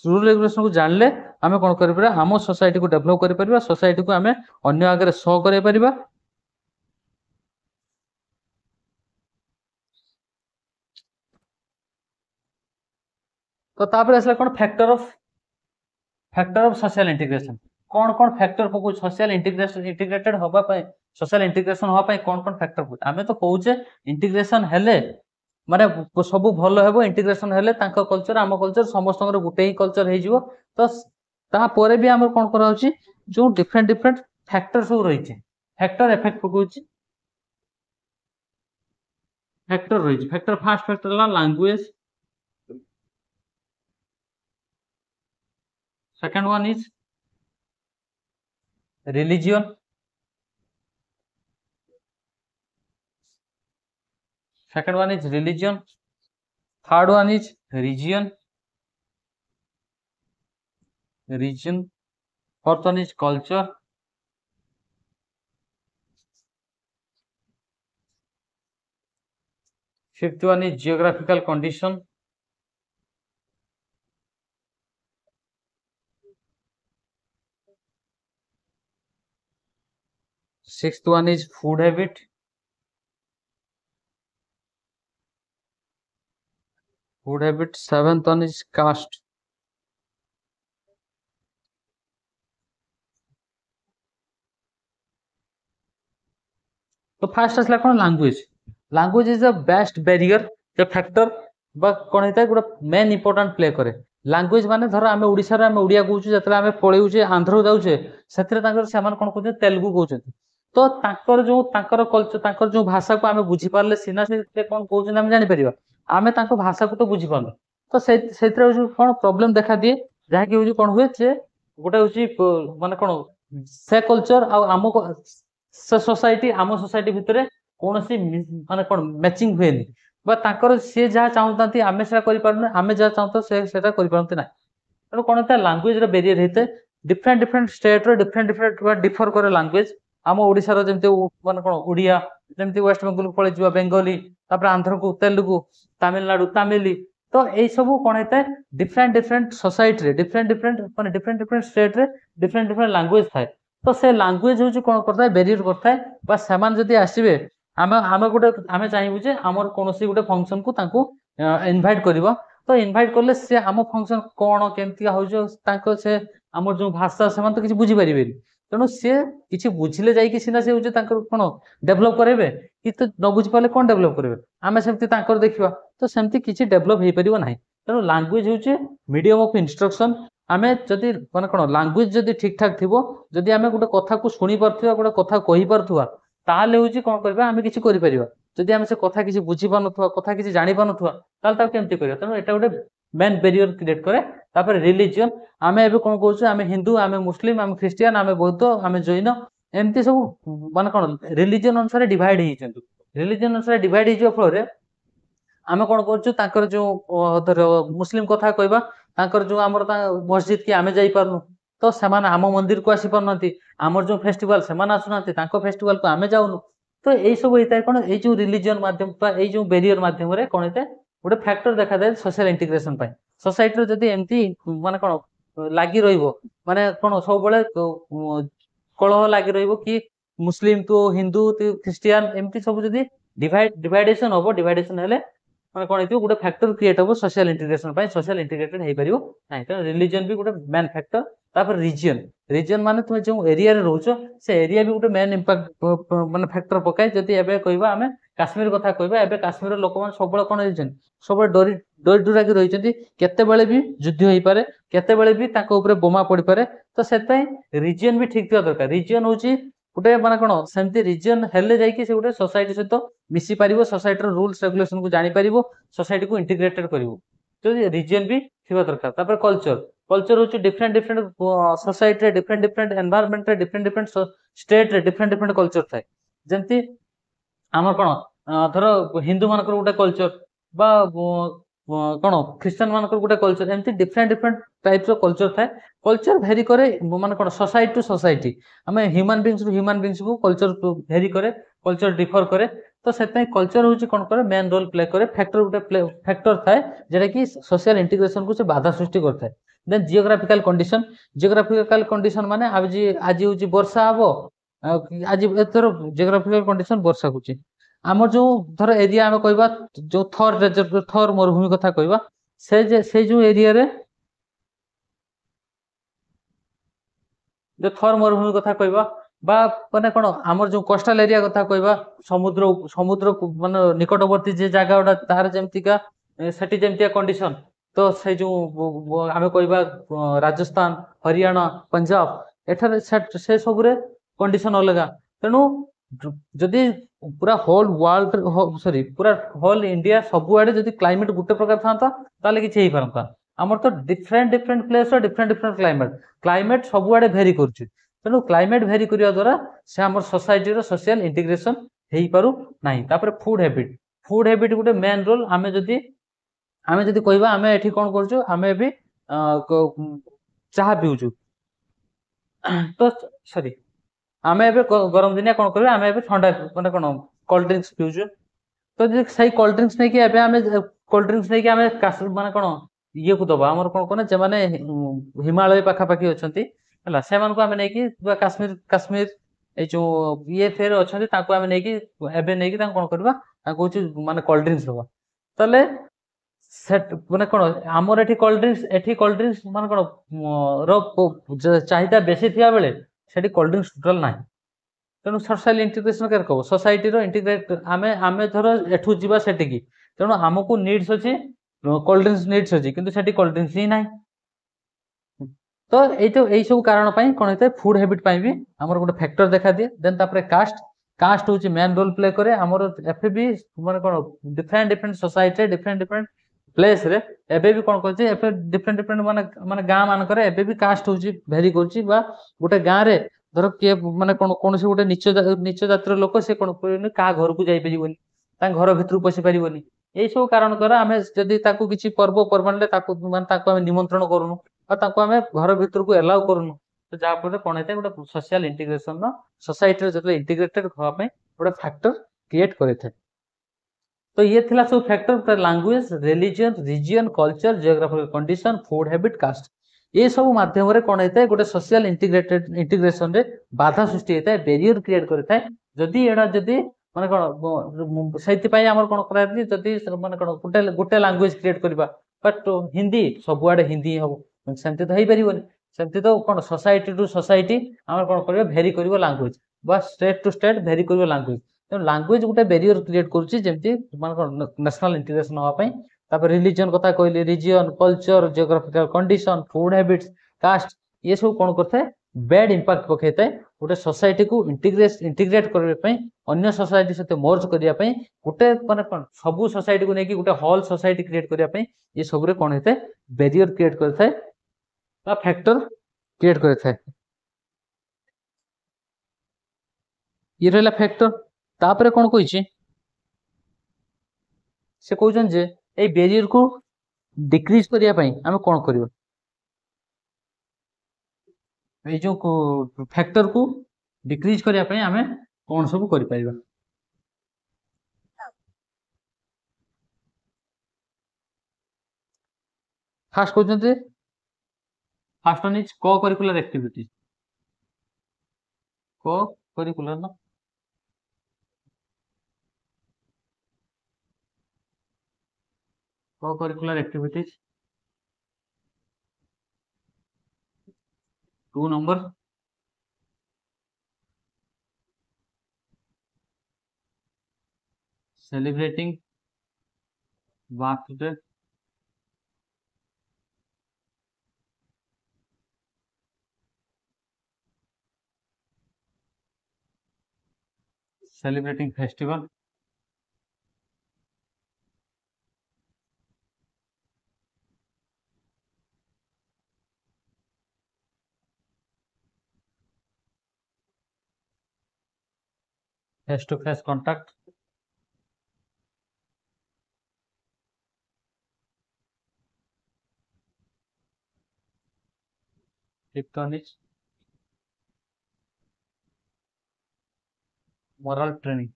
रूल रेगुलेशन को जानले आमे कोन करि परिबा हम सोसाइटी को डेभलप करि परिबा सोसाइटी को आमे अन्य आगे शो करि परिबा। तो तापर असला कोन फैक्टर ऑफ सोशल इंटीग्रेशन कौन कौन फैक्टर को सोशल इंटीग्रेशन इंटीग्रेटेड होबा पय सोशल इंटीग्रेशन होबा पय कौन कौन फैक्टर को आमे तो कहूचे इंटीग्रेशन हेले माने सब भलो हेबो इंटीग्रेशन हेले तांको कल्चर आम कल्चर समस्त गुटे ही कल्चर हे जिवो। तो ता परे भी हमर कोन करा होची जो डिफरेंट डिफरेंट फैक्टर सब रही छे फैक्टर इफेक्ट पकोची फैक्टर रही छे फैक्टर फर्स्ट फैक्टर ला language second one is religion second one is religion third one is region fourth one is culture fifth one is geographical condition sixth one is food habit seventh one is caste तो first आसला कोन language is the best barrier जो factor बा कोन हेता गुडा main important play करे language माने धर आमे ओडिसा रे आमे ओडिया कहूछु जतला आमे पळेउचे आंध्र जाउचे सेतरे तांकर सेमान कोन कहउचे तेलुगु कहउचे तो तांकर कल्चर तांकर जो भाषा को आमे बुझी पारले सिना से कोन कहउचे आमे जानि परिबा आमे तांको भाषा को तो बुझी पारलो तो सेतरे कोन प्रॉब्लम देखा दिए जहा कि होजी कोन हुए जे गोटे होची माने कोन से कल्चर आ आमो से सोसाइटी आम सोसाइटी भितरे कोनोसी माने कोन मैचिंग हुएनी बा तांकर से जहा चाहतांती आमे सेटा करि पारनु आमे जहा चाहतो से सेटा करि पारनते ना तो कोन ता लैंग्वेज रे बैरियर हेते डिफरेंट डिफरेंट स्टेट रो डिफरेंट डिफरेंट डिफर करे लैंग्वेज आम ओडिशा रो जेमते माने कोन ओडिया जेमते वेस्ट बेंगल को पळे जिवा बेंगली तापर आंध्र को तेलुगु तमिलनाडु तमिली तो एई सब कोन हेते डिफरेंट डिफरेंट सोसाइटी रे डिफरेंट डिफरेंट माने डिफरेंट डिफरेंट स्टेट रे डिफरेंट डिफरेंट लैंग्वेज थाए तो से लैंग्वेज होची कोन करता है बेरियर करता है बा समान जदी आसीबे आमे आमे गुटे आमे चाहबु जे हमर कोनोसी गुटे फंक्शन को तांको इनवाइट करबो तो इनवाइट करले से आम फंक्शन कोन केमती होजो तांको से हमर जो भाषा समान तो किछि बुझी परिबेनी तेणु सी किसी बुझिले जाइए सीना से कौन डेभलप करेंगे कि तो न बुझी पाले कौन डेभलप करेंगे आम सेमती देखा तो सेमती किसी डेभलप हो पार ना तेणु लैंग्वेज हूँ मीडियम ऑफ इंस्ट्रक्शन आम जदि माने कौन लैंग्वेज जदि ठीक ठाक थी जदि आम गोटे कथा को शुणी पार्थिबा गोटे कथा कहि पार्थिबा ताले हूँ कौन करबा आम किछि करि परिबा जदि आम से कथा किछि बुझी पारनथुवा कथा किछि जानि पारनथुवा ताले ता केमती करिया तेणु एटा गोटे मेन बैरियर क्रिएट करे तापर रिलीजन आमे एबे कोन कहउछु आमे हिंदू आमे मुस्लिम आमे क्रिश्चियन आमे बौद्ध आमे जैन एमती सब माने कोन रिलीजन अनुसार डिवाइड हि जंतु रिलीजन अनुसार डिवाइड हि जो फल रे आमे कोन कहउछु ताकर जो मुस्लिम कथा कहबा ताकर जो हमर मस्जिद की आमे जाई पारनु तो समान आम मंदिर को आसी पारनती हमर जो फेस्टिवल समान आसुनती ताको फेस्टिवल को आमे जाउनु तो एई सब होइता कोन एई जो रिलीजन माध्यम बा एई जो बैरियर माध्यम रे कोन हेते गोटे फैक्टर देखा जाए सोशल इंटीग्रेशन पाई सोसाइटी रो जदी एमती माने कोन लागी रहिबो माने कोन सब बेले कलह लागी रहिबो कि मुस्लिम तो हिंदू तो क्रिश्चियन एमती सब जदी डिवाइडेशन होबो डिवाइडेशन हेले माने कोन हेतिबो गोटे फैक्टर क्रिएट होबो सोशल इंटीग्रेशन पाई सोशल इंटीग्रेटेड हेइ परिबो नाही त रिलीजन भी गोटे मेन फैक्टर तापर रीजन माने तुम जो एरिया रे रहउछो से एरिया भी गोटे मेन इंपैक्ट माने फैक्टर पकाय जदी एबे कहबा हमें काश्मीर कथा कहबा एबे काश्मीर लोक मान सब बळे कोन होइछन सब डोरी डुरा के रहिछन्ती केते बेले भी युद्ध होई पारे केते बेले भी ताको ऊपर बोमा पड़ी पारे तो सेतै रीजन भी ठीक थिया दरकार रीजन होची गोटे माने कोन सेमती रीजन हेले जाई कि से गोटे सोसाइटी सहित मिसी पारिबो सोसाइटी रो रूल्स रेगुलेशन को जानि पारिबो सोसाइटी को इंटीग्रेटेड करिवो तो रीजन भी थिबा दरकार तापर कल्चर होची डिफरेंट डिफरेंट सोसाइटी रे डिफरेंट डिफरेंट एनवायरनमेंट रे डिफरेंट डिफरेंट स्टेट रे डिफरेंट डिफरेंट कल्चर थाए जेंती आमर कोन धर हिंदू मानकर गोटे कल्चर बा कोन क्रिश्चियन मानकर गोटे कल्चर एमती different different types of culture थाए कल्चर भेरी करे माने कोन सोसाइटी टू सोसाइटी हमें ह्यूमन बीइंग्स को कल्चर भेरी करे कल्चर डिफर करे तो सेतै कल्चर होची कोन करे मेन रोल प्ले करे फैक्टर गोटे फैक्टर थाए जेटा कि सोशल इंटीग्रेशन को से बाधा सृष्टि करथाय देन जियोग्राफिकल कंडीशन माने आज होची वर्षा हबो आज एतर जियोग्राफिकल कंडीशन वर्षा होची आमर जो धर एरिया आमे कहबा जो थर डेजर्ट थर मरुभूमि कथा कहबा से जो एरिया रे जो थर मरुभूमि कथा कहबा बा माने कोन आमर जो कोस्टल एरिया कथा कहबा समुद्र माने निकटवर्ती जे जागा ओडा तार जेमतिका सेटी जेमतिया कंडीशन तो से जो आमे कहबा राजस्थान हरियाणा पंजाब एठार से सब रे कंडीशन अलगा तेनु जदि पूरा होल वर्ल्ड सॉरी पूरा होल इंडिया सब आडे जदि क्लाइमेट गुटे प्रकार थांता ताले किछि हेइ परंता हमर तो डिफरेंट डिफरेंट प्लेस और डिफरेंट डिफरेंट क्लाइमेट सब आडे भेरी करछि तेनु क्लाइमेट भेरी करिया द्वारा से हमर सोसाइटी रो सोशल इंटीग्रेशन हेइ पारु नाही तापर फूड हैबिट गुटे मेन रोल आमे जदि कहबा आमे एठी कोन करछु आमे भी चाहा पिउछु तो सॉरी आमे एबे गरम दिनिया कोन करबे आमे एबे ठंडा माने कोन कोल्ड ड्रिंक्स पिउछु तो जे सही कोल्ड ड्रिंक्स नै कि एबे आमे कोल्ड ड्रिंक्स नै कि आमे माने कोन ये को दबा हमर कोन कोन जे माने हिमालय पाखा पाखी अछंती हला से मान को आमे नै कि कश्मीर ए जो ये फेर अछंती ताको आमे नै कि एबे नै कि ता कोन करबा ता कहू माने कोल्ड ड्रिंक्स दबा तले सेट माने कोन हमर एठी कोल्ड ड्रिंक्स माने कोन रो चाहिदा बेसी थिया बेले सेठी कोल्ड ड्रिंक्स टोटल नाही तेणु सोशल इंटीग्रेशन कर कहबो सोसाइटी रो इंटीग्रेट आमे धर एठू जीवा सेठी की तेणु हमको नीड्स अछि कोल्ड ड्रिंक्स नीड्स अछि किंतु सेठी कोल्ड ड्रिंक्स ही नाही तो एई सब कारण पई कोन हेते फूड हैबिट पई भी हमर गोटे फैक्टर देखा दिए देन तापरे कास्ट होची मेन रोल प्ले करे हमर एफबी माने कोन different different society different different place रे एबे भी कोन करछि एफे डिफरेंट डिफरेंट माने गां मान करे एबे भी कास्ट होची भेरी करछि बा गोटे गां रे धर के माने कोन से गोटे नीच जातिर लोक से कोन का घर को जाई परिबोनी ता घर भितर पसी परिबोनी एई सब कारण द्वारा आमे जदी किछि पर्व परमानले ताको माने ताको आमे निमंत्रण करूनु और ताको आमे घर भितर को अलाउ करूनु तो जहाँफल कौन होता है गोटे सोशल इंटीग्रेशन सोसाइटी जो इंटीग्रेटेड हाँपाई गोटे फैक्टर क्रिएट करें। तो ये थिला सब factor language religion region culture geographical condition food habit caste ये सब माध्यम कौन होता है गोटे सोशल इंटीग्रेशन रे बाधा सृष्टि होता है बेरियर क्रिएट करता है जदि एडा जदि माने कौन से आमर कौन कराई जदि माने कौन गोटे गोटे लैंग्वेज क्रिएट करबा बट हिंदी सबुआडे हिंदी हम सेमती तो हो सेमती तो कौन सोसाइटी टू सोसाइटी आम कौन कर भेरी कर लैंग्वेज बा स्टेट टू स्टेट भेरी कर लैंग्वेज तेणु लैंग्वेज गोटे बेरियर क्रिएट करुच्ची जमती नेशनल इंटीग्रेशन हाँपाई रिलीजन कथा कहली region culture geographical condition food habits caste ये सब कौन करता है बैड इंपैक्ट पकड़ता है गोटे सोसाइटी को इंटीग्रेट करने अन्य सोसाइटी सहित मर्ज करने गोटे माने कौन सबू सोसाइटी को लेकिन गोटे हल सोसाइटी क्रिएट करने ये सब कौन होता है बेरियर क्रिएट करता है फैक्टर क्रिएट करता है ये रहा फैक्टर तापर कौन कही से कहते जे ये बेरियर को डिक्रीज करने आम कौन कर जो फैक्टर को डिक्रीज करने आम कौन सब कर फास्ट कहते फास्ट वन इज को करिकुलर एक्टिविटीज को करिकुलर ना co-curricular activities 2 number celebrating birthday celebrating festival face to face contact electronics moral training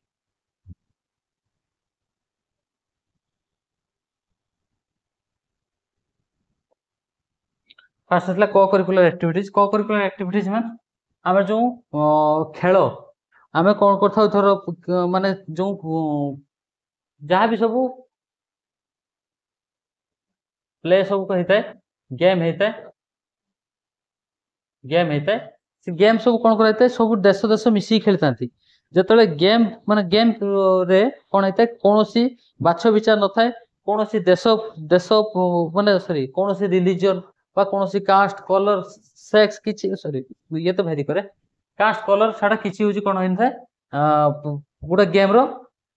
fast है co-curricular activities में आम जो खेल आम कौन कर थर माने जो जहाँ भी सब प्ले सब होता है गेम होता है से गेम सब कौन कराई सब देश देश मिसिक खेली था जो गेम माने गेम रे कौन होता है कौन सी बाछ विचार न थाए कौन सी देश देश माने सॉरी कौन सी रिलीजन बा कौन सी कास्ट कलर सेक्स किछि सॉरी ये तो भेरी करे कास्ट कलर साडा किछि होजी कोन होइन थाए गोटे गेम रो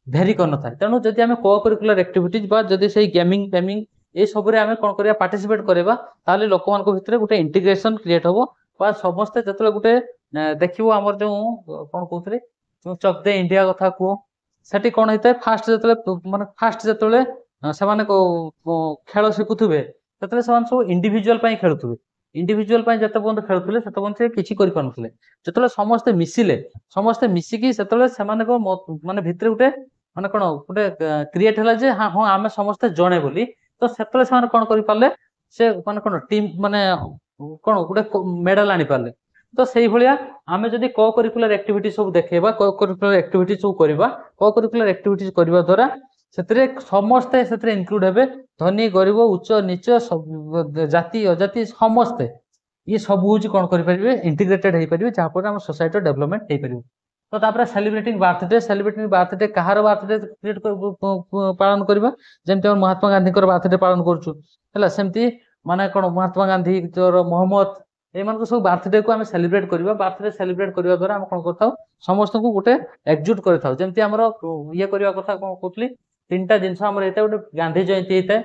भेरी कर न थाए तेणु जदि आमे को-करिकुलर एक्टिविटीज बा जदि सेही गेमिंग फेमिंग ये सब आम कौन करिया पार्टिसिपेट करबा ताले लोक मान भितर गोटे इंटीग्रेशन क्रिएट होबो बा समस्ते जतले गोटे देखिबो हमर जो कोन कहथरे चक दे इंडिया कथा को सेठी कोन होइते फास्ट जतले माने फास्ट जतले से माने को खेल शिखुथुबे ततले से सब इंडिविजुअल पई खेलुथुबे इंडिविजुअल पई जते बंद खेलुथले सेते बंद से किछि करि पानुथले जतले समस्ते मिसिले समस्ते मिसिकी सेतले से माने को माने भितर गोटे माने कोन गोटे क्रिएट हला जे हां हां आमे समस्ते जणे बोली तो सेतले से माने कोन करि पाले से माने कोन टीम माने कोन गोटे मेडल आनी पाले तो से भलिया आमे जदि को-करिकुलर एक्टिविटी सब देखेबा को-करिकुलर एक्टिविटी सब करबा को-करिकुलर एक्टिविटीज करबा द्वारा सेतरे समस्ते सेतरे इंक्लूड हेबे धनी गरीब उच्च नीच जाति अजाति समस्ते ये सब हूँ कौन करें इंटीग्रेटेड हो पारे जहाँफल आम सोसाइटी डेवलपमेंट हो पार तो तापर सेलिब्रेटिंग बार्थडे कहार बार्थडे पालन करवा जमी महात्मा गांधी बार्थडे पालन करुँ माने कौन महात्मा गांधी मोहम्मद ये सब बार्थडे को आम सेलिब्रेट करवा बार्थडे सेलिब्रेट करने द्वारा आम कौन कर समस्त को गोटे एकजुट कर जमी आम ये करवा कथा कौन कहली 3टा जिनस गोटे गांधी जयंती होता है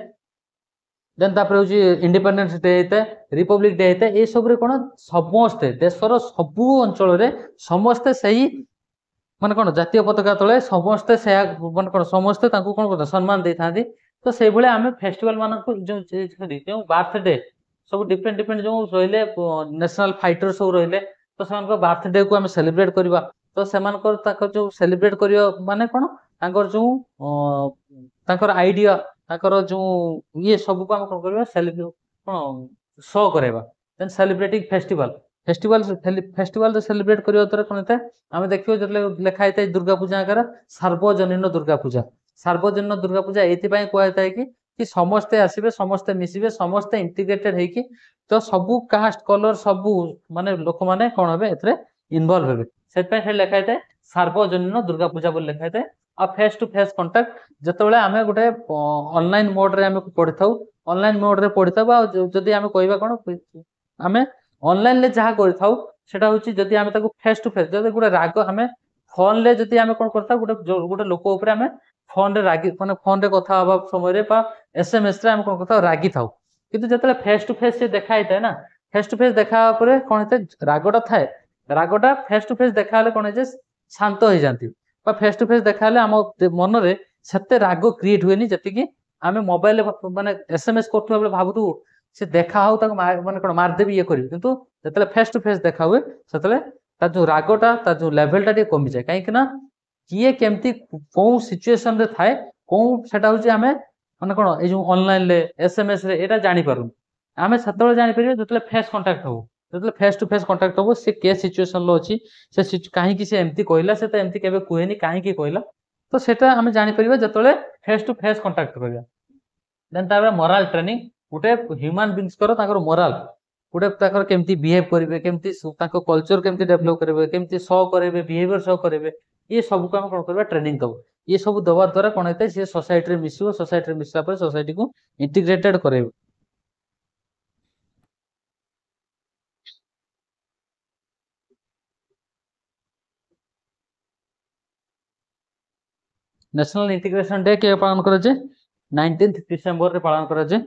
देन तापर हूँ इंडिपेंडेंस डे होता है रिपब्लिक डे होता है ये सब कौन समस्ते देशर सबू अंचल समस्ते सही माने कौन जातीय पताका तले समस्ते से माने कौन समस्ते कौन करते सम्मान दे था तो से भाई आम फेस्टिवल मान जो बर्थडे सब डिफरेंट डिफरेंट जो रहिले नेशनल फाइटर सब रहिले तो सेमानक बर्थडे को आम सेलिब्रेट करवा तो सेमानकर जो सेलिब्रेट करियो माने कोन तांकर जो तांकर आइडिया तांकर जो ये सब को हम कोन करबा सेलिब्रेट कोन शो करेबा then celebrating festival festival festival celebrate करियो तरे कोन होता हम देखियो जतले लेखा होता दुर्गा पूजा कर सार्वजनीन दुर्गा पूजा सार्वजनीन दुर्गा पूजा एथि पय कोआ होता है कि समस्ते आसीबे समस्ते मिसिबे समस्ते इंटीग्रेटेड हेकी तो सबू कास्ट कलर सबू माने लोक माने कोन होबे एथरे इन्वॉल्व हेबे सेट पे लेखा होता सार्वजनीन दुर्गा पूजा बोल लेखा होता आ फेस टू फेस कांटेक्ट जतबेले आमे गोटे ऑनलाइन मोड रे आमे पढि थाउ ऑनलाइन मोड रे पढि थाउ जदी आमे कहबा कोन आमे ऑनलाइन ले जहा करि थाउ सेटा होची जदी आमे ताको फेस टू फेस जदी गोटे राग आमे फोन ले जदी आमे कोन करता गोटे गोटे लोक ऊपर आमे फोन रे रागी माने फोन रे कथा हबा समय रे बा एसएमएस रे आमे कोन करता रागी थाउ किंतु जतले फेस टू फेस से देखा हिता ना फेस टू फेस देखा परे कोन हिते रागटा थाए रागटा फेस टू फेस देखा ले कोन जे शांत हो जानती बा फेस टू फेस देखा ले हम मन रे सेते राग क्रिएट हुएनी जति कि आमे मोबाइल माने एसएमएस करथु बेले भाबुतु से देखा हो ताको माने कोन मार देबी ये करियो किंतु जतले फेस टू फेस देखा हुए सेतले ता जो रागटा ता जो लेवल टा टे कमी जाय काहे कि ना किए केमती को सिचुएशन रे थाए को सेटा होची आमे माने कोन ए जो ऑनलाइन ले एसएमएस रे एटा जानि पारु आमे सेतले जानि परियो जतले फेस कांटेक्ट हो जतले फेस टू फेस कांटेक्ट हो से के सिचुएशन लो अछि से काहे कि से एमती कहला से त एमती केबे कुहेनी काहे कि कहला तो सेटा आमे जानि परिबा जतले फेस टू फेस कांटेक्ट करिया देन ताबे मोरल ट्रेनिंग गोटे ह्यूमन बीइंग्स करो ताकर मोरल गोटे ताकर केमती बिहेव करिवे केमती ताको कल्चर केमती डेवलप करिवे केमती शो करिवे बिहेवियर शो करिवे ये सब को हम कोन करबा ट्रेनिंग दबो ये सब दबा द्वारा कोन हेतै से सोसाइटी रे मिसियो सोसाइटी रे मिसला पर सोसाइटी को इंटीग्रेटेड करेबो नेशनल इंटीग्रेशन डे के पालन करा जे 19 डिसेंबर रे पालन करा जे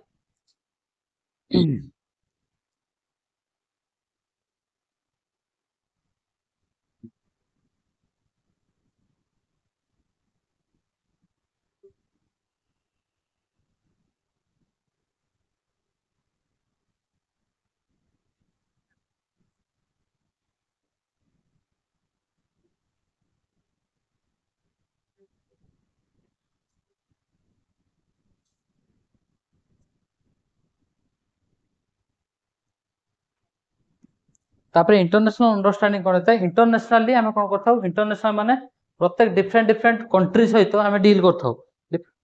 तापर इंटरनेशनल अंडरस्टैंडिंग कोन हेतै इंटरनेशनली हम कोन करथाउ इंटरनेशनल माने प्रत्येक डिफरेंट डिफरेंट कंट्री सहित हम डील करथाउ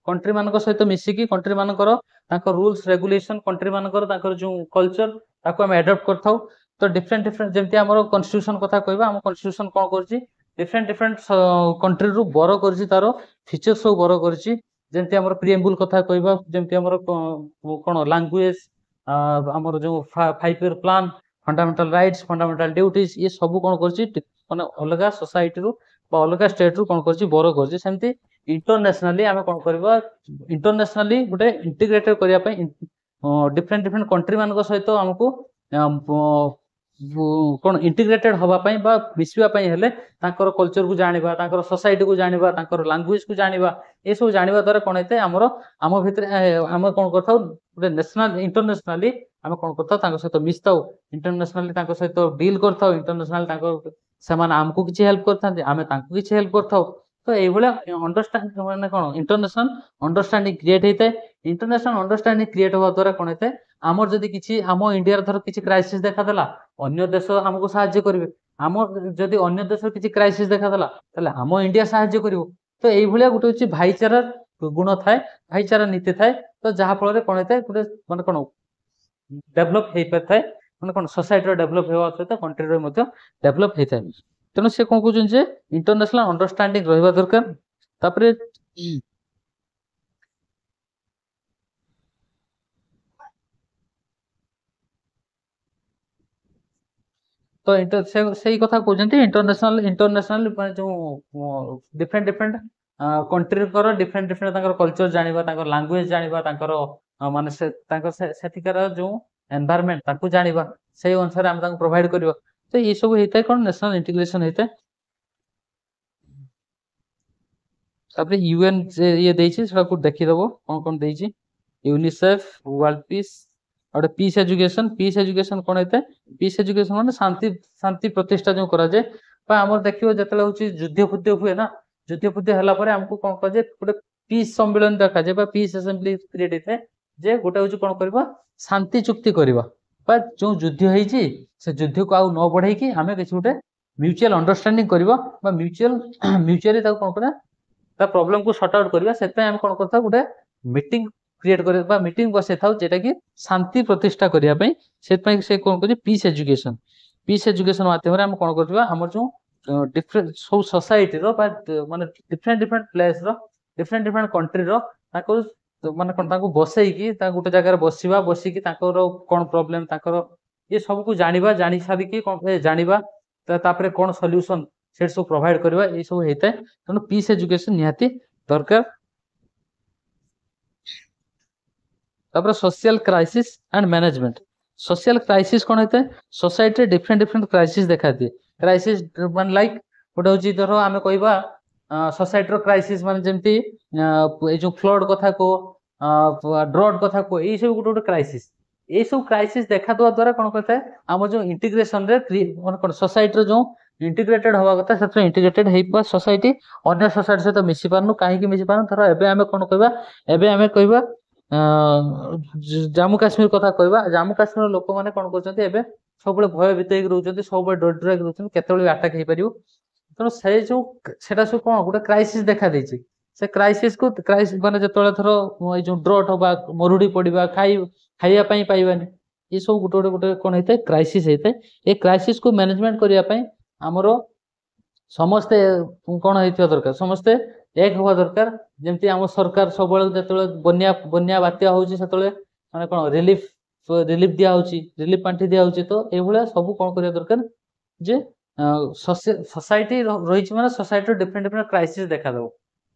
कंट्री मानक सहित मिसी की कंट्री मानकर ताको रूल्स रेगुलेशन कंट्री मानकर ताकर जो कल्चर ताको हम एडॉप्ट करथाउ तो डिफरेंट डिफरेंट जेमति हमर कॉन्स्टिट्यूशन कथा कहबा हम कॉन्स्टिट्यूशन कोन करछि डिफरेंट डिफरेंट कंट्री रु बरो करछि तारो फीचर्स सब बरो करछि जेमति हमर प्रीएम्बल कथा कहबा जेमति हमर कोन लैंग्वेज हमर जो 5 year plan fundamental rights fundamental duties ये सब कोन करछि माने अलगा सोसाइटी रु बा अलगा स्टेट रु कोन करछि बरो करछि सेमति इंटरनेशनली आमे कोन करबा इंटरनेशनली गोटे इंटीग्रेटेड करिया पय डिफरेंट डिफरेंट कंट्री मानको सहित हमकु कोन इंटीग्रेटेड हवा पय बा मिसवा पय हेले तांकर कल्चर को जानिबा तांकर सोसाइटी को जानिबा तांकर लैंग्वेज को जानिबा ए सब जानिबा द्वारा कोन हेते हमरो हम भितरे हम कोन करथाउ गोटे नेशनल इंटरनेशनली हम कोन करथाउ तांकर सहित मिसताउ इंटरनेशनली तांकर सहित डील करथाउ इंटरनेशनल तांकर समान हमकु किछि हेल्प करथांते आमे तांकु किछि हेल्प करथाउ तो एई भले अंडरस्टैंडिंग माने कोन इंटरनेशनल अंडरस्टैंडिंग क्रिएट हेतै इंटरनेशनल अंडरस्टैंडिंग क्रिएट होवा द्वारा कोन हेतै हमर जदी किछि हम इंडिया रे धर किछि क्राइसिस देखा देला अन्य देश हमकु सहाय्य करिवे हम जदी अन्य देश किछि क्राइसिस देखा देला तले हम इंडिया सहाय्य करिवो तो एई भले गुटे होछि भाईचारा गुण थाए भाईचारा नीति थाए तो जहा फल रे कोन हेतै गुटे माने कोन डेवलप हेई परथाय माने कोन सोसाइटी रो डेवलप हेवा सहित कंट्री रो मध्ये डेवलप हेताय तेनो से कोन कहउछन जे इंटरनेशनल अंडरस्टैंडिंग रहबा दरकार तापरे तो सही कथा कहते इंटरनेशनल इंटरनेशनल जो different different country different different culture जानिबा लैंग्वेज जानिबा माने सेठिकार जो एनवायरनमेंट ताकू जानिबा से अनुसार हम ताकू प्रोवाइड करबा तो ये सब हेतै कोन नेशनल इंटीग्रेशन हेतै तापर यूएन जे ये देछि सेटा को देखि देबो कोन कोन देछि यूनिसेफ वर्ल्ड पीस गोटे पीस एजुकेशन कौन होता है पीस एजुकेशन माने शांति शांति प्रतिष्ठा जो करा जाए आम देखियो जतले होची युद्ध फुद्ध हुए ना युद्ध फुद्ध हला परे हमको कौन करा जाए गोटे पीस सम्मेलन रखा जाए पीस असेंबली क्रिएट होता है जे गोटे होची कौन करबा शांति चुक्ति करबा जो युद्ध होईची से युद्ध को आउ न बढ़ाई कि आमे किसी गोटे म्यूचुअल अंडरस्टैंडिंग करबा म्यूचुअली कौन करा ता प्रॉब्लम को सॉर्ट आउट करबा सेत हम कौन करता गोटे मीटिंग क्रिएट करबा मीटिंग बसे थाउ जेटा कि शांति प्रतिष्ठा करिया पई सेत पई से कौन करी पीस एजुकेशन माध्यम रे हम कौन करबा हमर जो डिफरेंट सब सोसाइटी रो माने डिफरेंट प्लेस रो डिफरेंट कंट्री रो ताको माने कोन ताको बसई की ता गोटे जगह बसिबा बसी की ताकर कोन प्रॉब्लम ताकर ये सब को जानिबा जानि सारी की कोन जानिबा तापरे कोन सॉल्यूशन से सब प्रोवाइड करबा ये सब हेता तनो पीस एजुकेशन निहाती दरकार तापर social crisis and management social crisis कोन हेता सोसाइटी डिफरेंट क्राइसिस देखा दिए क्राइसिस वन लाइक गोटे होची धरो आमे कहबा सोसाइटी रो क्राइसिस माने जेमती ए जो फ्लड कथा को ड्रॉट कथा को ये सब गोटे क्राइसिस ये सब क्राइसिस देखा दवा द्वारा कौन करता है आम जो इंटीग्रेशन रे कौन सोसाइटी रो जो इंटीग्रेटेड हवा कथा से इंटीग्रेटेड हेपा सोसाइटी अन्य सोसाइटी सहित मिसी पारनु काहे मिसी पारनु धर एबे आमे कोन कहबा एबे आमे कहबा जम्मू काश्मीर कथा कहबा जम्मू काश्मीर लोक माने कोन करचंती एबे सब बळे भय भीतर रहउचंती सब बळे डर डर रहउचंती केतेबळे अटैक हे परियो तो से जो सेटा सब कोन गोटे क्राइसिस देखा देछि से क्राइसिस माने जतळे थरो ए जो ड्रॉट होबा मरुडी पडिबा खाइया पई पाइबानी ये सब गोटे गोटे कोन हेते क्राइसिस हेते ए क्राइसिस को मैनेजमेंट करिया पई हमरो समस्ते कोन हेतिया दरकार समस्ते एक होवा दरकार जेमती हम सरकार सब बळे जतळे बन्या बात्या होउची सेतळे माने कोन रिलीफ दिया होउची रिलीफ पांठी दिया होउची तो ए भले सब कोन करिया दरकार जे सोसाइटी रही माने सोसाइटी डिफरेंट क्राइसिस देखा दो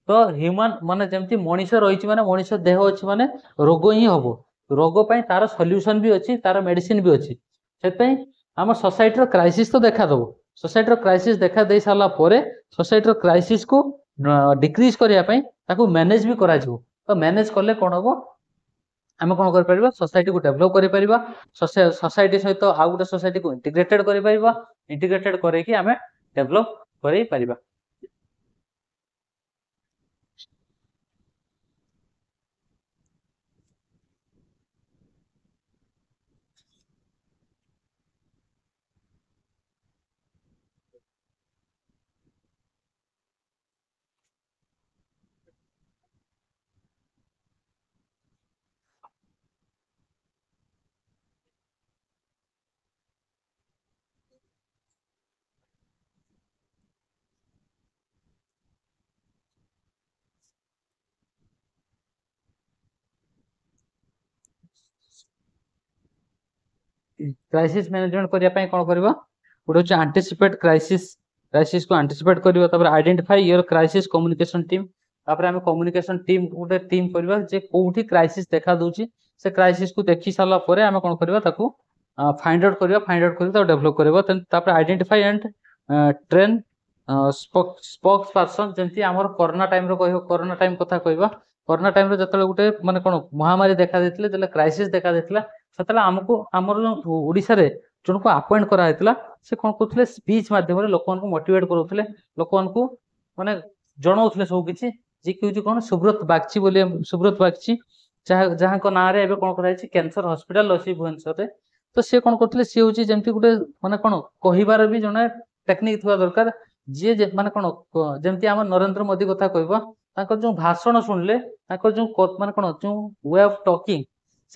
तो ह्यूमन माने जेमती मनीष रही माने मनीष देह अछि माने रोग ही हबो रोग पई तार सॉल्यूशन भी अछि तार मेडिसिन भी अछि सेत पई हम सोसाइटी रो क्राइसिस तो देखा दो सोसाइटी रो क्राइसिस देखा दे साला परे सोसाइटी रो क्राइसिस को डिक्रीज करिया पई ताको मैनेज भी करा जो तो मैनेज करले कोन हबो हम कोन कर परिबा सोसाइटी को डेवलप करि परिबा सोसाइटी सहित आ गुटे सोसाइटी को इंटीग्रेटेड करि परिबा इंटीग्रेटेड करे कि हमें डेवलप करि परिबा क्राइसिस मैनेजमेंट करिया पई कोन करबा गोटे होची एंटीसिपेट क्राइसिस को एंटीसिपेट करबा तबर identify your crisis communication team तापर हम कम्युनिकेशन टीम गोटे टीम करबा जे कोठी क्राइसिस देखा दोची से क्राइसिस को देखि साला परे हम कोन करबा ताको फाइंड आउट करबा तो डेवलप करबा तापर identify and train spokesperson जेंती हमर कोरोना टाइम रो कहयो कोरोना टाइम कथा कहबा कोरोना टाइम रो जतले गोटे माने कोन महामारी देखा देथिले जले क्राइसिस देखा देथिला सतला हमको हमर ओडिसा रे जन को अपॉइंट करा हेतला से कोन करथले स्पीच माध्यम रे लोकन को मोटिवेट करथले लोकन को माने जणौथले सब किछि जे कि कोन सुब्रत बागची जहां को ना रे एबे कोन कराइछि कैंसर हॉस्पिटल अछि भुवनेश्वर रे तो से कोन करथले से होछि जेमति गुटे माने कोन कहिबार भी जने टेक्निक थवा दरकार जे माने कोन जेमति हम नरेंद्र मोदी कथा कहबा ताकर जो भाषण सुनले ताकर जो माने कोन जो वे ऑफ टॉकिंग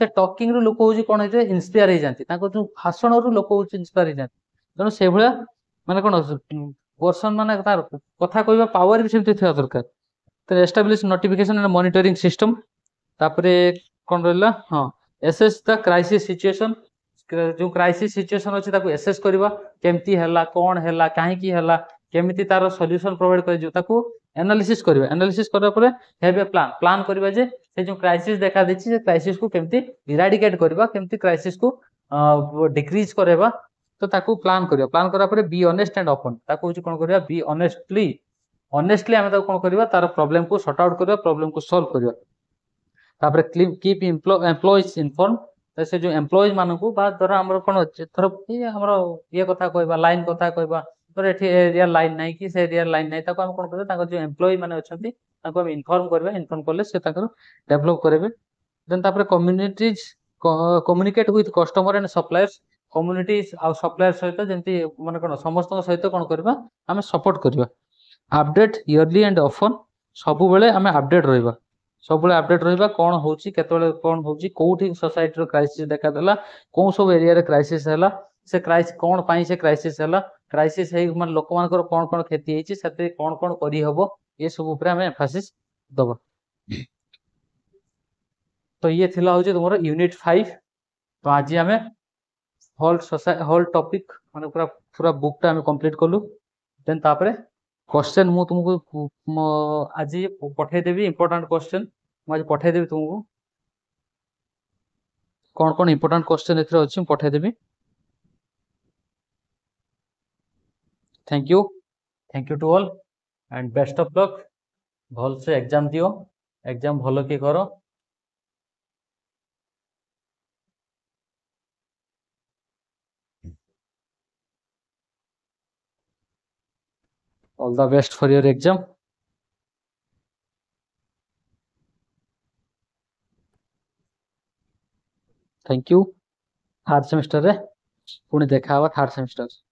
से टॉकिंग रो लोक होछि कोन हेते इंस्पायर हे जानती ताकर जो भाषण रो लोक होछि इंस्पायर हे जानती जनो से भला माने कोन पर्सन माने तार कथा कहबा पावर भी सेमति थवा दरकार तो establish notification and monitoring system तापरे कोन रहला हां एसेस द क्राइसिस सिचुएशन जो क्राइसिस सिचुएशन अछि ताको एसेस करबा केमती हैला कोन हैला काहे की हैला केमिति तार सॉल्यूशन प्रोवाइड कर जो ताको एनालिसिस करबा परे हैव ए प्लान करबा जे से जो क्राइसिस देखा देछि से क्राइसिस को केमती इराडिकेट करबा केमती क्राइसिस को डिक्रीज करबा तो ताको प्लान करा परे बी ऑनेस्ट एंड ओपन ताको होछि कोन करबा बी ऑनेस्टली हम ताको कोन करबा तार प्रॉब्लम को सॉर्ट आउट करबा प्रॉब्लम को सॉल्व करबा तापरे कीप एम्प्लॉइज इन्फॉर्म ତ ସେ ଯୋଉ ଏମ୍ପ୍ଲୟିଜ ମାନଙ୍କୁ ବା ଧର ଆମର କଣ ଅଛି ଧର ଆମର ଇଏ କଥା କହିବା ଲାଇନ କଥା କହିବା ଧର ଏଠି ଏରିଆ ଲାଇନ ନାହିଁ କି ସେ ଏରିଆ ଲାଇନ ନାହିଁ ତାକୁ ଆମେ କଣ କରିବା ତାଙ୍କର ଯୋଉ ଏମ୍ପ୍ଲୟି ମାନେ ଅଛନ୍ତି ତାଙ୍କୁ ଆମେ ଇନଫର୍ମ କରିବା ଇନଫର୍ମ କଲେ ସେ ତାଙ୍କର ଡେଭଲପ କରିବେ ଦେନ୍ ତାପରେ communities communicate with customer and suppliers community ଆଉ ସପ୍ଲାୟର ସହିତ ଯେମିତି ମାନେ କଣ ସମସ୍ତଙ୍କ ସହିତ କଣ କରିବା ଆମେ ସପୋର୍ଟ କରିବା अपडेट इयरली एंड ऑफन ସବୁବେଳେ ଆମେ ଆପଡେଟ ରହିବା ସବୁବେଳେ ଆପଡେଟ ରହିବା କଣ ହଉଛି କେତେବେଳେ କଣ ହଉଛି କୋଉଠି ସୋସାଇଟିର କ୍ରାଇସିସ୍ ଦେଖାଦେଲା କୋଉ ସବୁ ଏରିଆରେ କ୍ରାଇସିସ୍ ହେଲା ସେ କ୍ରାଇସିସ୍ କଣ ପାଇଁ ସେ କ୍ରାଇସିସ୍ ହେଲା କ୍ରାଇସିସ୍ ହେଇ ମାନେ ଲୋକମାନଙ୍କର କଣ କଣ କ୍ଷତି ହେଇଛି ସେଥିରେ କଣ କଣ କରିହବ ଏ ସବୁ ଉପରେ ଆମେ ଏମ୍ଫାସିସ୍ ଦବା ତ ଇଏ ଥିଲା ହଉଛି ତୁମର ୟୁନିଟ୍ 5 ତ ଆଜି ଆମେ होल टॉपिक माने पूरा पूरा बुक टा ଆମେ कंप्लीट कलु देन तापरे क्वेश्चन मु तुमको आज पठे देबी इंपोर्टेंट क्वेश्चन मु आज पठे देबी तुमको कौन कौन इंपोर्टेंट क्वेश्चन एथरे अछि मु पठे देबी thank you to all and best of luck भल से एग्जाम दियो एग्जाम भलो के करो all the best for your exam thank you third semester रे पुणी देखा थर्ड सेमेस्टर